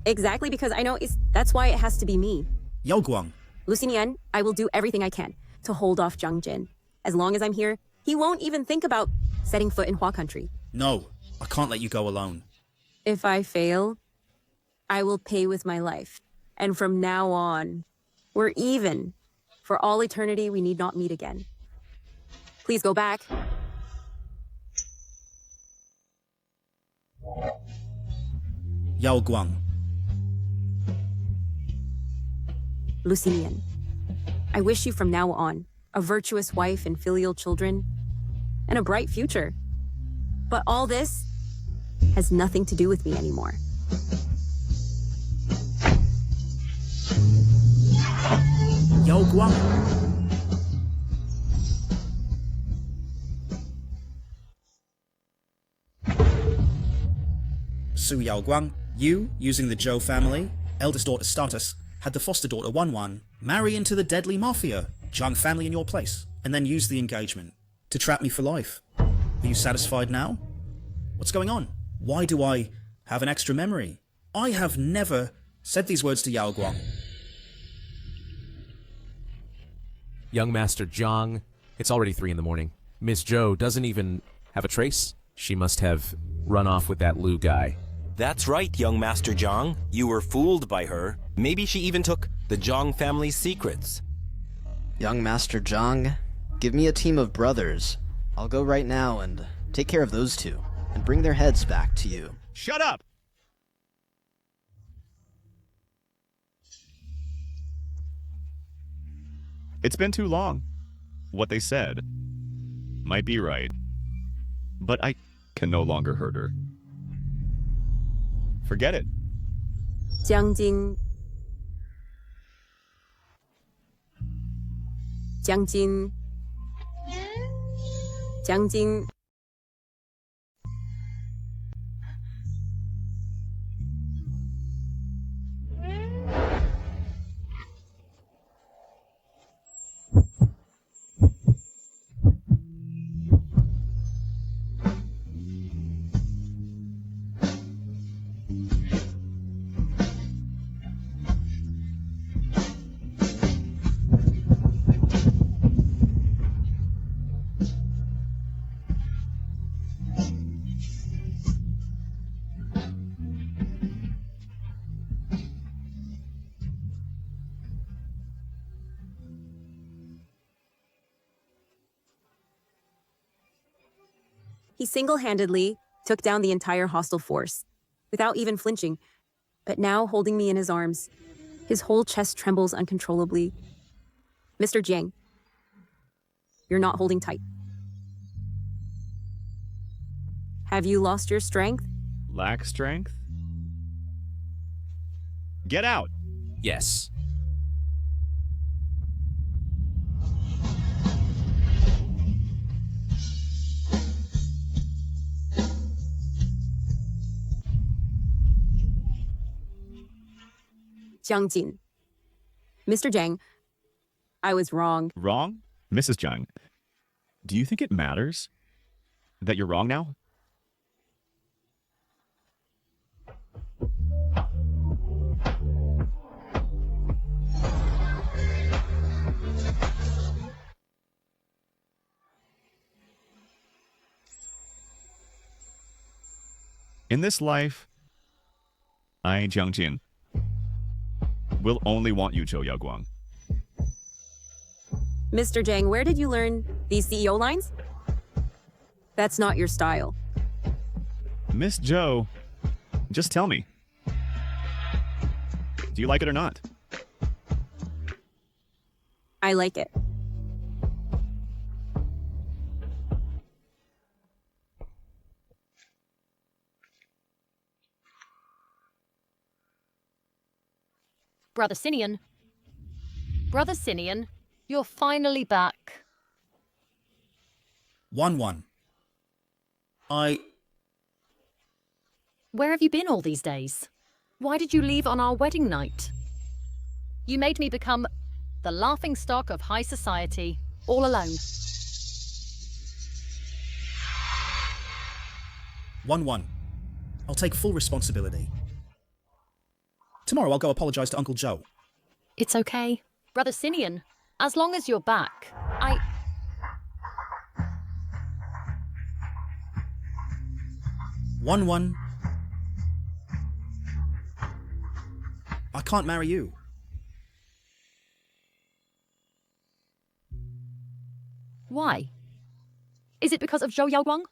Exactly, because I know that's why it has to be me. Yao Guang. Lucinian, I will do everything I can to hold off Jiang Jin. As long as I'm here, he won't even think about setting foot in Hua country. No, I can't let you go alone. If I fail, I will pay with my life. And from now on, we're even. For all eternity, we need not meet again. Please go back. Yao Guang. Lucinian, I wish you from now on a virtuous wife and filial children, and a bright future. But all this has nothing to do with me anymore. Yao Guang. Su Yao Guang, you, using the Zhou family, eldest daughter status, had the foster daughter Wan marry into the deadly mafia, Jiang family in your place, and then use the engagement to trap me for life. Are you satisfied now? What's going on? Why do I have an extra memory? I have never said these words to Yao Guang. Young Master Jiang, it's already 3 in the morning. Miss Zhou doesn't even have a trace. She must have run off with that Liu guy. That's right, young Master Jiang. You were fooled by her. Maybe she even took the Jiang family's secrets. Young Master Jiang, give me a team of brothers. I'll go right now and take care of those two, and bring their heads back to you. Shut up! It's been too long. What they said might be right, but I can no longer hurt her. Forget it. Jiang Jin. Jiang Jin. Jiang Jin. He single-handedly took down the entire hostile force, without even flinching, but now holding me in his arms. His whole chest trembles uncontrollably. Mr. Jiang, you're not holding tight. Have you lost your strength? Lack strength? Get out! Yes. Jiang Jin. Mr. Jiang, I was wrong. Wrong? Mrs. Jiang, do you think it matters that you're wrong now? In this life, I, Jiang Jin, will only want you, Zhou Yaoguang. Mr. Jiang, where did you learn these CEO lines? That's not your style. Miss Joe, just tell me. Do you like it or not? I like it. Brother Sinian. Brother Sinian, you're finally back. 1-1. Where have you been all these days? Why did you leave on our wedding night? You made me become the laughingstock of high society, all alone. 1-1. I'll take full responsibility. Tomorrow I'll go apologize to Uncle Joe. It's okay. Brother Sinian, as long as you're back, 1-1. I can't marry you. Why? Is it because of Zhou Yaoguang?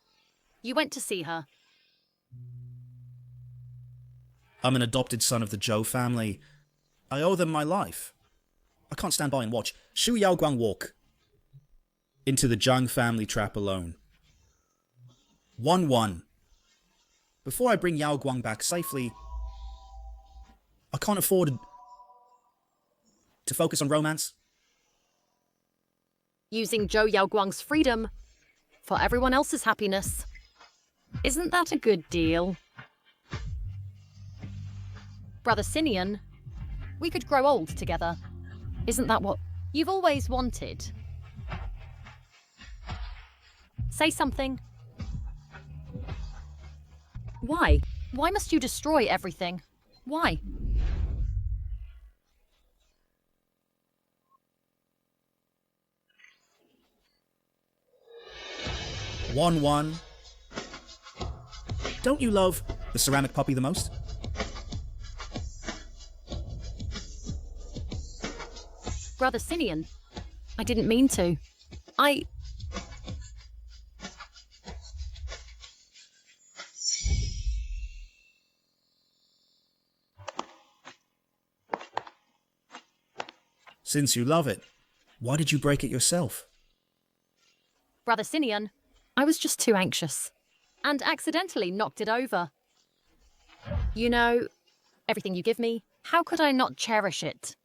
You went to see her. I'm an adopted son of the Zhou family. I owe them my life. I can't stand by and watch Shu Yaoguang walk into the Jiang family trap alone. 1-1. Before I bring Yaoguang back safely, I can't afford to focus on romance. Using Zhou Yaoguang's freedom for everyone else's happiness. Isn't that a good deal? Brother Sinian, we could grow old together. Isn't that what you've always wanted? Say something. Why? Why must you destroy everything? Why? One. Don't you love the ceramic puppy the most? Brother Sinian, I didn't mean to. Since you love it, why did you break it yourself? Brother Sinian, I was just too anxious and accidentally knocked it over. You know, everything you give me, how could I not cherish it?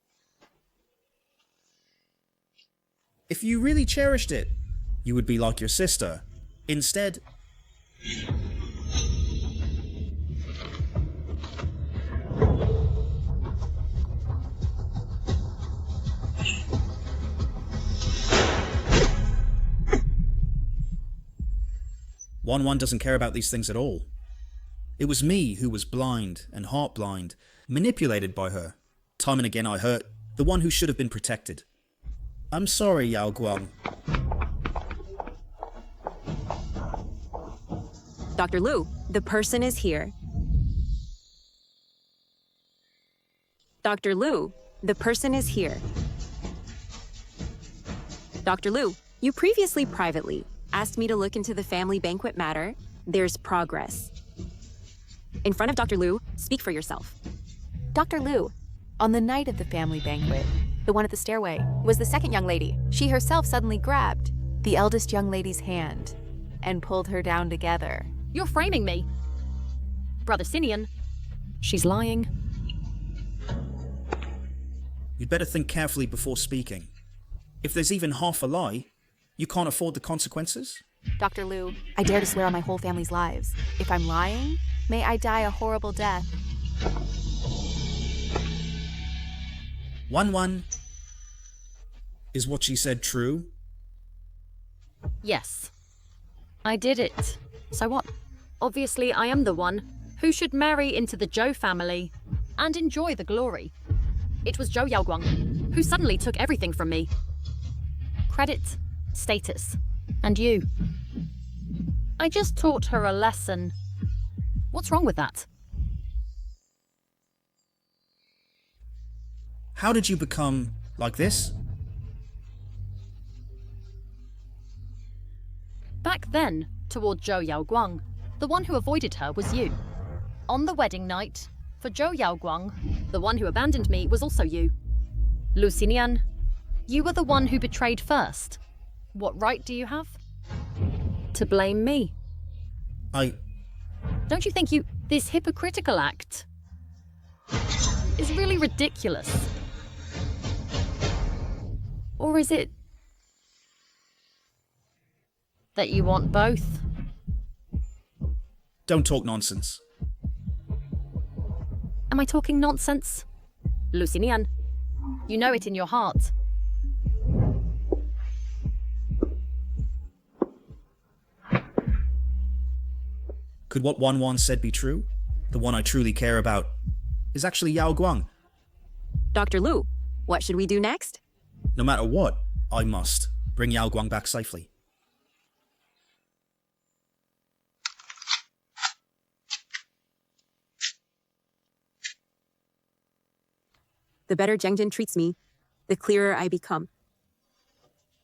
If you really cherished it, you would be like your sister. Instead... One doesn't care about these things at all. It was me who was blind and heart blind, manipulated by her. Time and again I hurt the one who should have been protected. I'm sorry, Yaoguang. Dr. Liu, the person is here. Dr. Liu, the person is here. Dr. Liu, you previously privately asked me to look into the family banquet matter. There's progress. In front of Dr. Liu, speak for yourself. Dr. Liu, on the night of the family banquet, the one at the stairway, was the second young lady. She herself suddenly grabbed the eldest young lady's hand and pulled her down together. You're framing me. Brother Sinian, she's lying. You'd better think carefully before speaking. If there's even half a lie, you can't afford the consequences? Dr. Liu, I dare to swear on my whole family's lives. If I'm lying, may I die a horrible death. 1-1. Is what she said true? Yes. I did it. So what? Obviously, I am the one who should marry into the Zhou family and enjoy the glory. It was Zhou Yaoguang who suddenly took everything from me. Credit, status, and you. I just taught her a lesson. What's wrong with that? How did you become like this? Back then, toward Zhou Yaoguang, The one who avoided her was you. On the wedding night, for Zhou Yaoguang, the one who abandoned me was also you. Lucinian, you were the one who betrayed first. What right do you have to blame me? Don't you think this hypocritical act is really ridiculous? Or is it that you want both? Don't talk nonsense. Am I talking nonsense? Lucinian, you know it in your heart. Could what Wan said be true? The one I truly care about is actually Yao Guang. Dr. Lu, what should we do next? No matter what, I must bring Yao Guang back safely. The better Jiang Jin treats me, the clearer I become.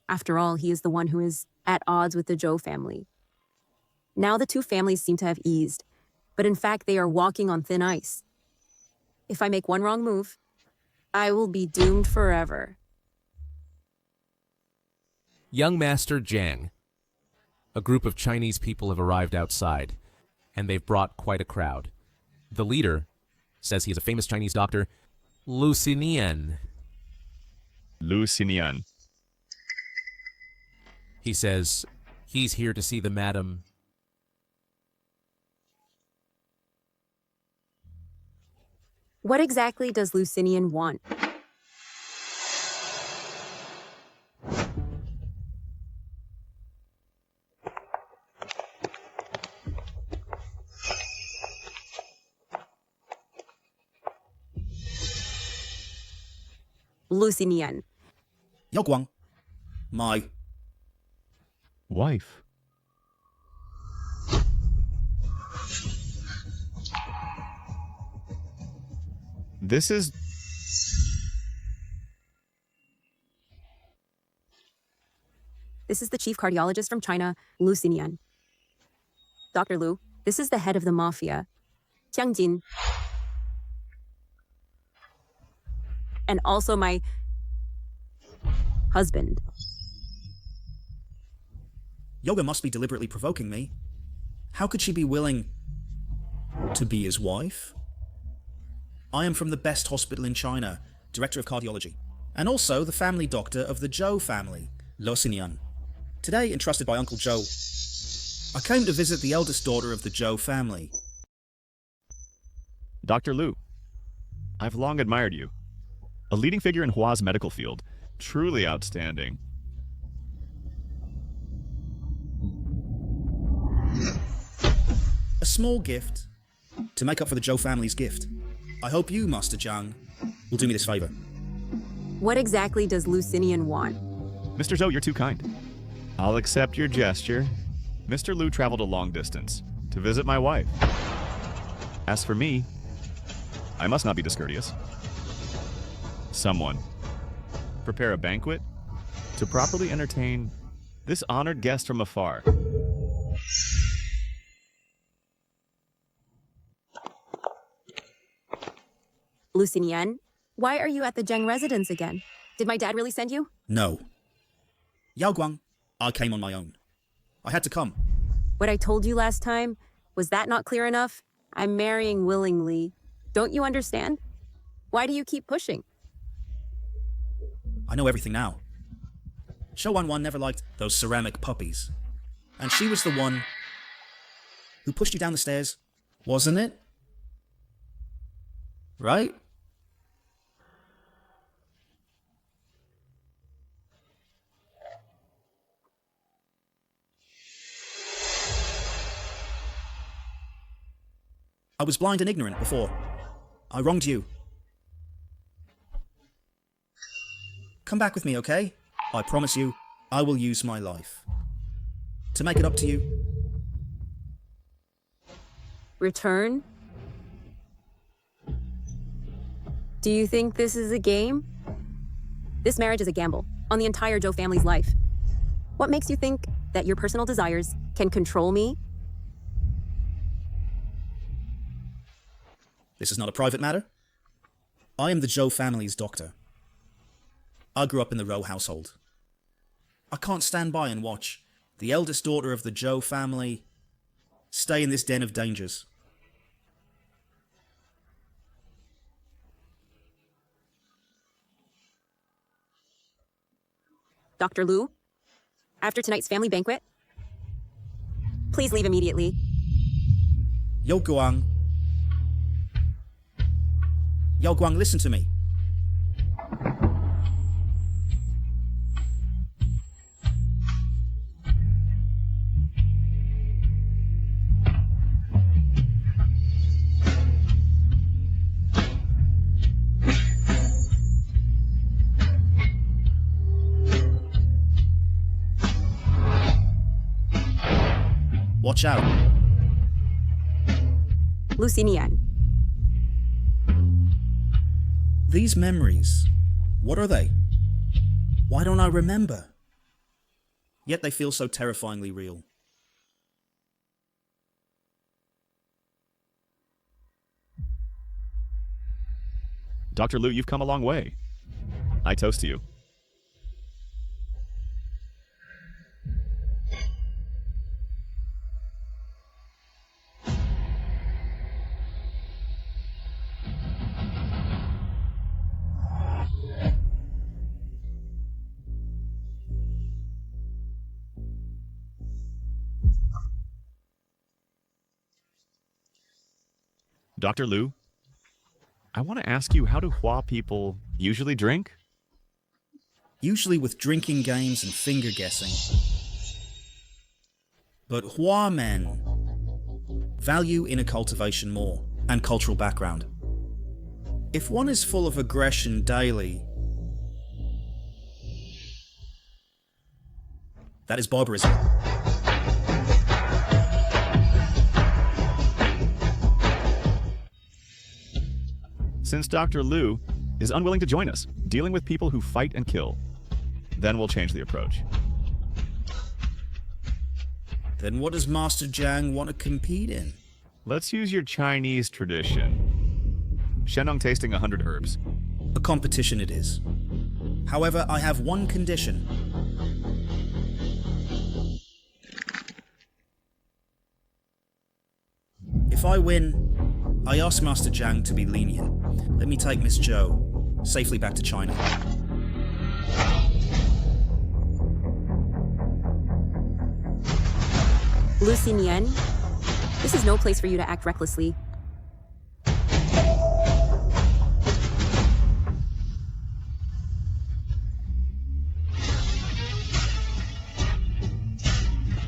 After all, he is the one who is at odds with the Zhou family. Now the two families seem to have eased, but in fact they are walking on thin ice. If I make one wrong move, I will be doomed forever. Young Master Jiang. A group of Chinese people have arrived outside, and they've brought quite a crowd. The leader says he is a famous Chinese doctor, Lucinian. Lucinian. He says he's here to see the madam. What exactly does Lucinian want? Lucinian. Yao Guang, my wife. This is... This is the chief cardiologist from China, Lucinian. Dr. Lu, this is the head of the mafia, Jiang Jin. And also my husband. Yoga must be deliberately provoking me. How could she be willing to be his wife? I am from the best hospital in China, director of cardiology, and also the family doctor of the Zhou family, Lucinian. Today, entrusted by Uncle Zhou, I came to visit the eldest daughter of the Zhou family. Dr. Lu, I've long admired you. A leading figure in Hua's medical field. Truly outstanding. A small gift to make up for the Zhou family's gift. I hope you, Master Jiang, will do me this favor. What exactly does Lucinian want? Mr. Zhou, you're too kind. I'll accept your gesture. Mr. Lu traveled a long distance to visit my wife. As for me, I must not be discourteous. Someone prepare a banquet to properly entertain this honored guest from afar. Lucinian, why are you at the Jiang residence again? Did my dad really send you? No. Yao Guang, I came on my own. I had to come. What I told you last time, was that not clear enough? I'm marrying willingly. Don't you understand? Why do you keep pushing? I know everything now. Shou Wan never liked those ceramic puppies. And she was the one who pushed you down the stairs, wasn't it? Right? I was blind and ignorant before. I wronged you. Come back with me, okay? I promise you, I will use my life to make it up to you. Return? Do you think this is a game? This marriage is a gamble on the entire Zhou family's life. What makes you think that your personal desires can control me? This is not a private matter. I am the Zhou family's doctor. I grew up in the Rou household. I can't stand by and watch the eldest daughter of the Zhou family stay in this den of dangers. Dr. Liu, after tonight's family banquet, please leave immediately. Yao Guang. Yao Guang, listen to me. Watch out. Lucinian. These memories, what are they? Why don't I remember? Yet they feel so terrifyingly real. Dr. Liu, you've come a long way. I toast to you. Dr. Liu, I want to ask you, how do Hua people usually drink? Usually with drinking games and finger guessing. But Hua men value inner cultivation more, and cultural background. If one is full of aggression daily, that is barbarism. Since Dr. Liu is unwilling to join us, dealing with people who fight and kill, then we'll change the approach. Then what does Master Jiang want to compete in? Let's use your Chinese tradition. Shenong tasting 100 herbs. A competition it is. However, I have one condition. If I win, I ask Master Jiang to be lenient. Let me take Miss Zhou safely back to China. Lucinian, this is no place for you to act recklessly.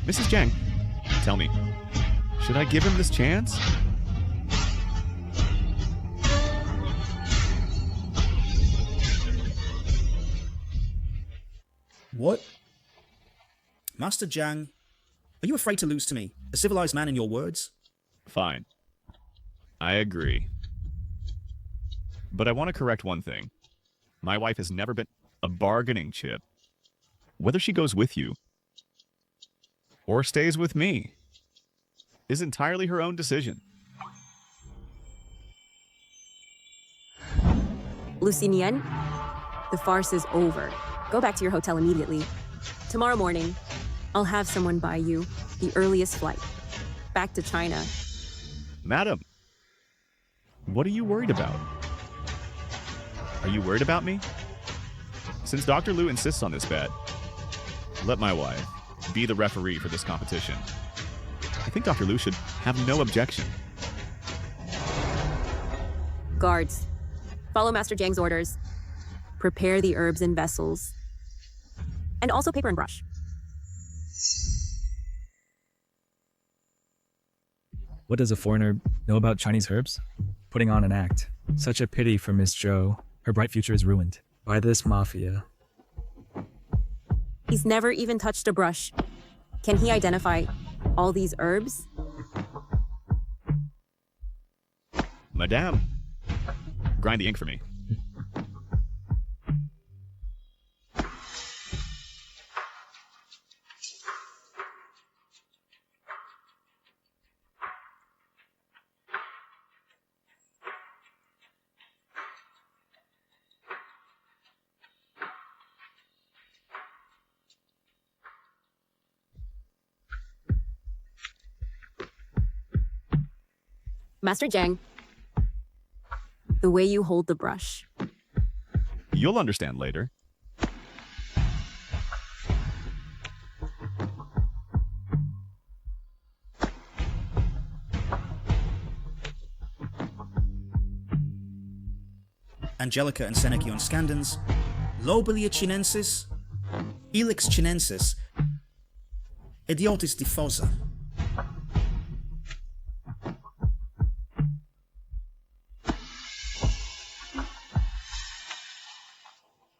Mrs. Jiang, tell me, should I give him this chance? What? Master Jiang, are you afraid to lose to me, a civilized man in your words? Fine. I agree. But I want to correct one thing. My wife has never been a bargaining chip. Whether she goes with you or stays with me is entirely her own decision. Lucinian, the farce is over. Go back to your hotel immediately. Tomorrow morning, I'll have someone buy you the earliest flight back to China. Madam, what are you worried about? Are you worried about me? Since Dr. Liu insists on this bet, let my wife be the referee for this competition. I think Dr. Liu should have no objection. Guards, follow Master Jiang's orders. Prepare the herbs in vessels. And also paper and brush. What does a foreigner know about Chinese herbs? Putting on an act. Such a pity for Miss Zhou. Her bright future is ruined by this mafia. He's never even touched a brush. Can he identify all these herbs? Madame, grind the ink for me. Master Jiang, the way you hold the brush. You'll understand later. Angelica and Senecio scandens, Lobelia chinensis, Elix chinensis, Idiotis diffosa.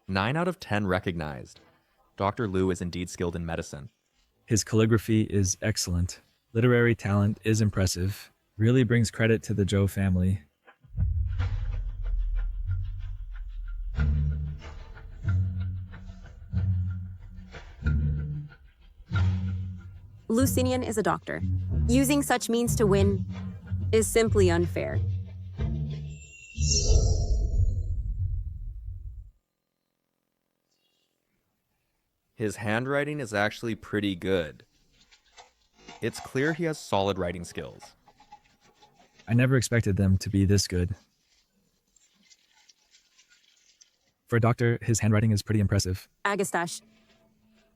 Nine out of 10 recognized. Dr. Liu is indeed skilled in medicine. His calligraphy is excellent. Literary talent is impressive. Really brings credit to the Zhou family. Lucinian is a doctor. Using such means to win is simply unfair. His handwriting is actually pretty good. It's clear he has solid writing skills. I never expected them to be this good. For a doctor, his handwriting is pretty impressive. Agastache,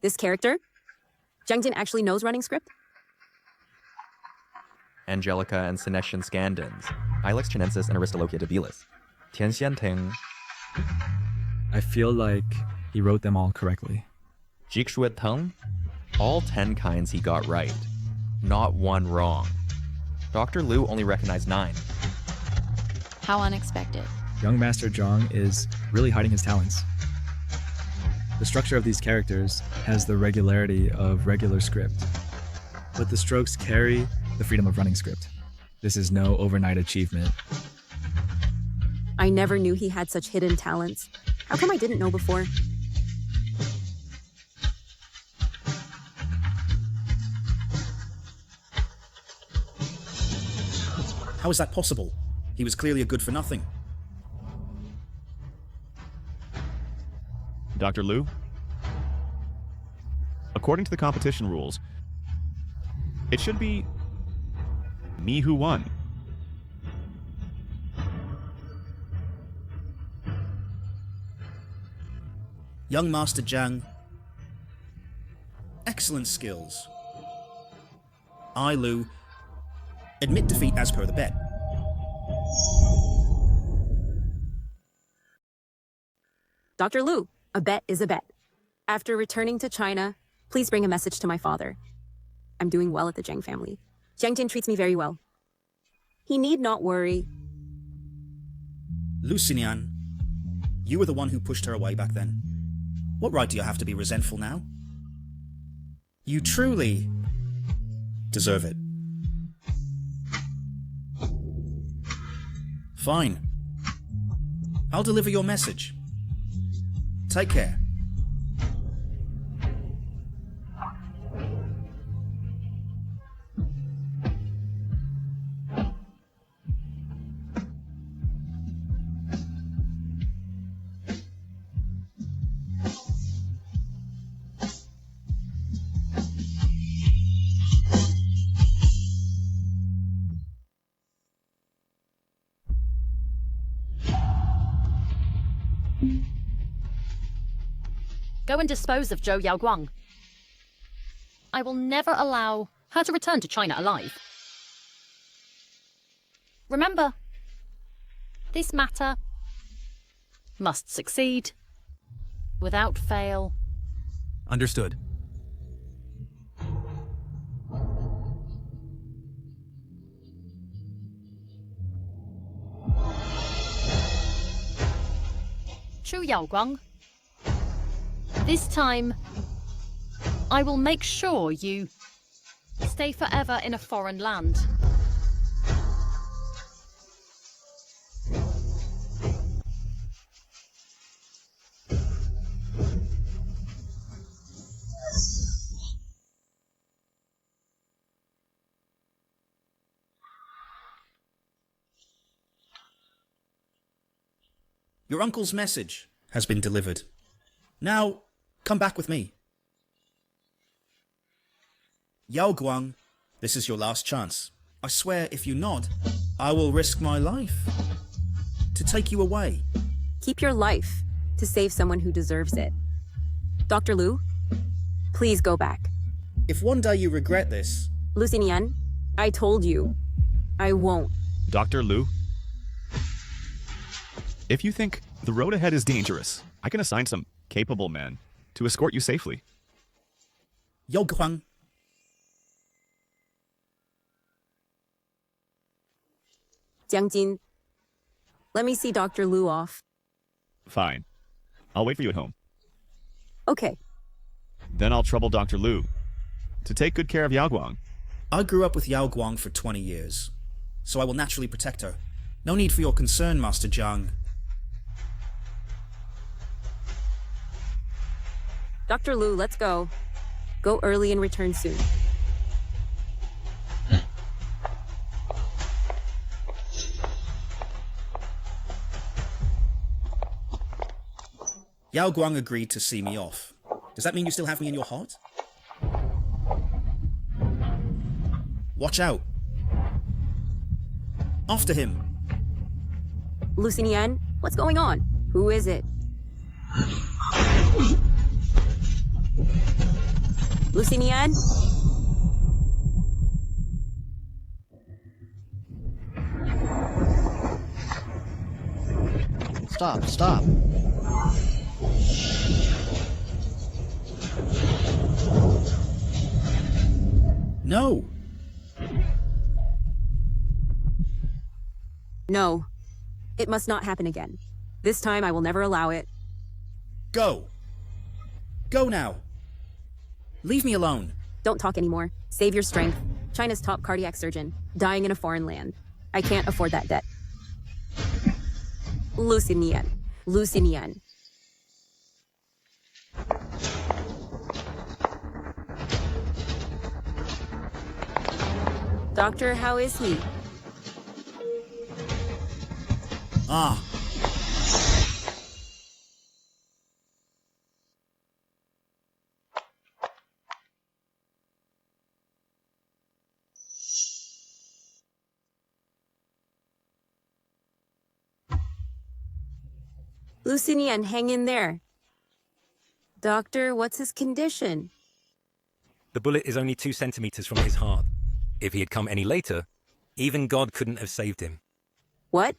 this character, Jiang Jin actually knows running script? Angelica and Senecio Scandens, Ilex Chinensis and Aristolochia debilis, Tianxian Ting, I feel like he wrote them all correctly. Jikshuet Teng, all 10 kinds he got right. Not one wrong. Dr. Liu only recognized 9. How unexpected. Young Master Zhang is really hiding his talents. The structure of these characters has the regularity of regular script, but the strokes carry the freedom of running script. This is no overnight achievement. I never knew he had such hidden talents. How come I didn't know before? How is that possible? He was clearly a good for nothing. Dr. Liu? According to the competition rules, it should be me who won. Young Master Jiang. Excellent skills. I, Liu, admit defeat as per the bet. Dr. Liu, a bet is a bet. After returning to China, please bring a message to my father. I'm doing well at the Jiang family. Jiang Jin treats me very well. He need not worry. Lucinian, you were the one who pushed her away back then. What right do you have to be resentful now? You truly deserve it. Fine. I'll deliver your message. Take care. Go and dispose of Zhou Yaoguang. I will never allow her to return to China alive. Remember, this matter must succeed without fail. Understood. Zhou Yaoguang, this time I will make sure you stay forever in a foreign land. Your uncle's message has been delivered. Now, come back with me. Yao Guang, this is your last chance. I swear if you nod, I will risk my life to take you away. Keep your life to save someone who deserves it. Dr. Lu, please go back. If one day you regret this... Lucinian, I told you, I won't. Dr. Lu? If you think the road ahead is dangerous, I can assign some capable men to escort you safely. Yo Guang. Jiang Jin, let me see Dr. Lu off. Fine. I'll wait for you at home. Okay. Then I'll trouble Dr. Lu to take good care of Yao Guang. I grew up with Yao Guang for 20 years, so I will naturally protect her. No need for your concern, Master Jiang. Dr. Lu, let's go. Go early and return soon. Yao Guang agreed to see me off. Does that mean you still have me in your heart? Watch out. After him. Lucinian, what's going on? Who is it? Lucinian? Stop. No. No. It must not happen again. This time I will never allow it. Go. Go now. Leave me alone. Don't talk anymore. Save your strength. China's top cardiac surgeon, dying in a foreign land. I can't afford that debt. Lucinian. Doctor, how is he? Ah. Lucinian, hang in there. Doctor, what's his condition? The bullet is only 2 centimeters from his heart. If he had come any later, even God couldn't have saved him. What?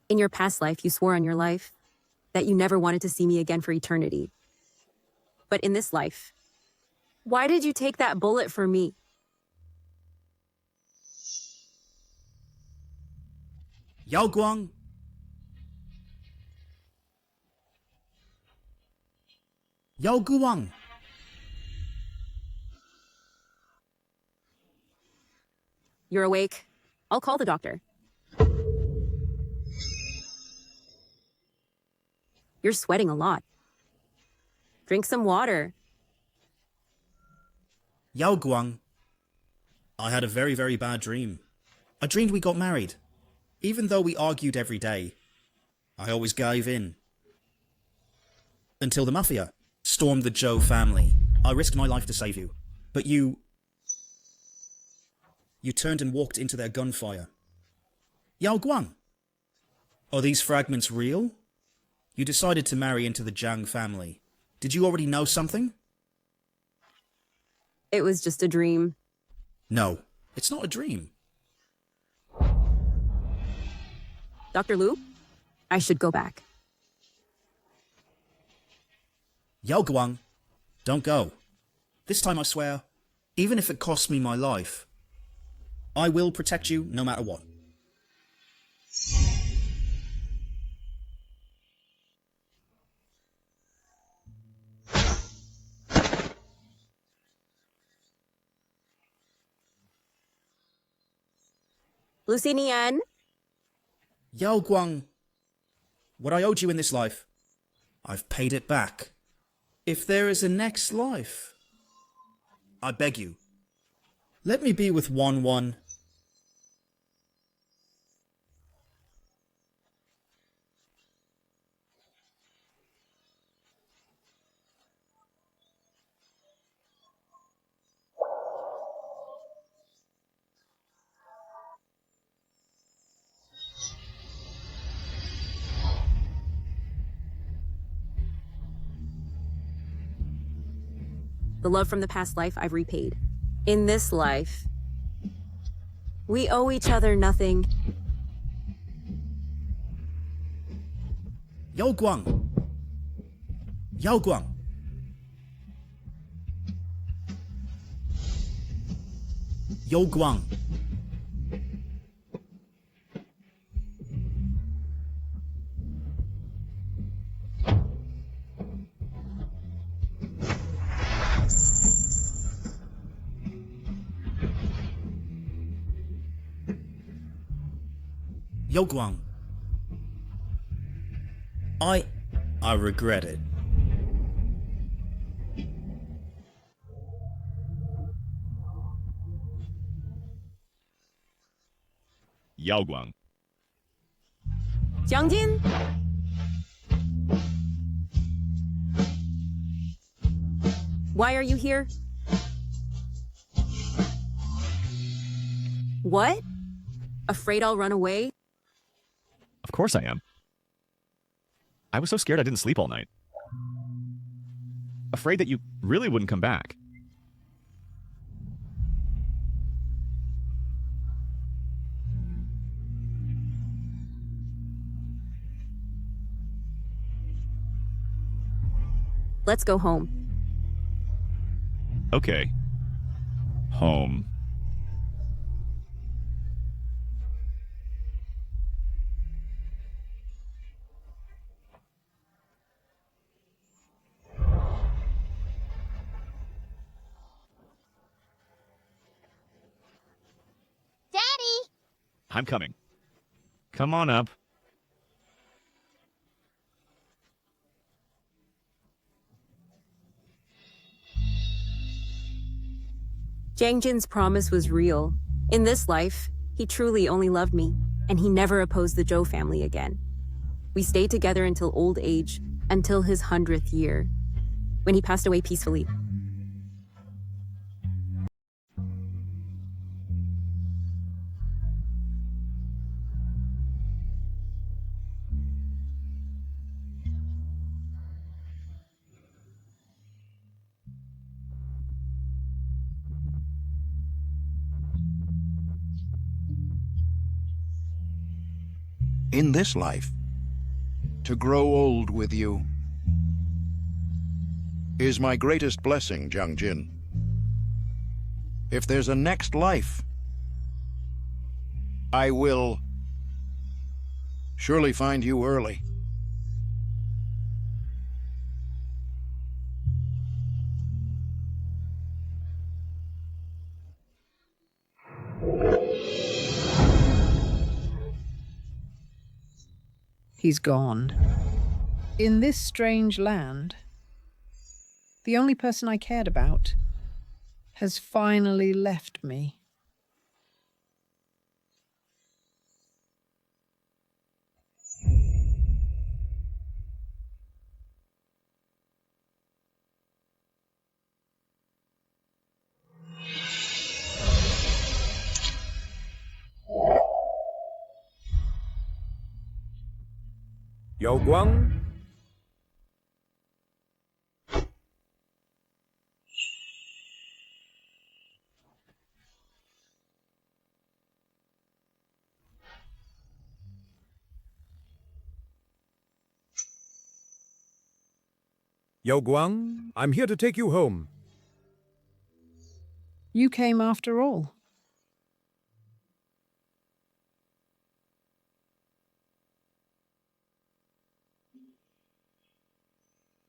In your past life, you swore on your life that you never wanted to see me again for eternity. But in this life, why did you take that bullet for me? Yao Guang. Yao Guang. You're awake. I'll call the doctor. You're sweating a lot. Drink some water. Yao Guang. I had a very, very bad dream. I dreamed we got married. Even though we argued every day, I always gave in. Until the mafia stormed the Zhou family. I risked my life to save you. But you turned and walked into their gunfire. Yao Guang. Are these fragments real? You decided to marry into the Jiang family. Did you already know something? It was just a dream. No, it's not a dream. Dr. Lu, I should go back. Yao Guang, don't go. This time I swear, even if it costs me my life, I will protect you no matter what. Lucinian? Yao Guang, what I owed you in this life, I've paid it back. If there is a next life, I beg you, let me be with Wan. The love from the past life I've repaid. In this life, we owe each other nothing. Yao Guang. Yao Guang. Yao Guang. Yao Guang. I regret it. Yao Guang. Jiang Jin? Why are you here? What? Afraid I'll run away? Of course I am. I was so scared I didn't sleep all night. Afraid that you really wouldn't come back. Let's go home. Okay. Home. Daddy! I'm coming. Come on up. Jiang Jin's promise was real. In this life, he truly only loved me, and he never opposed the Zhou family again. We stayed together until old age, until his 100th year, when he passed away peacefully. In this life, to grow old with you is my greatest blessing, Jiang Jin. If there's a next life, I will surely find you early. He's gone. In this strange land, the only person I cared about has finally left me. Yao Guang? Yao Guang, I'm here to take you home. You came after all.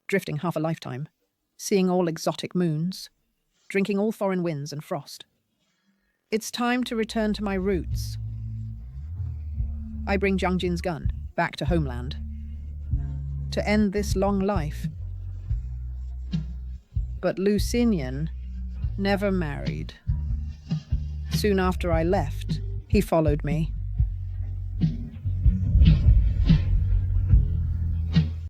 Drifting half a lifetime, seeing all exotic moons, drinking all foreign winds and frost. It's time to return to my roots. I bring Jiang Jin's gun back to homeland. To end this long life. But Lucinian never married. Soon after I left, he followed me.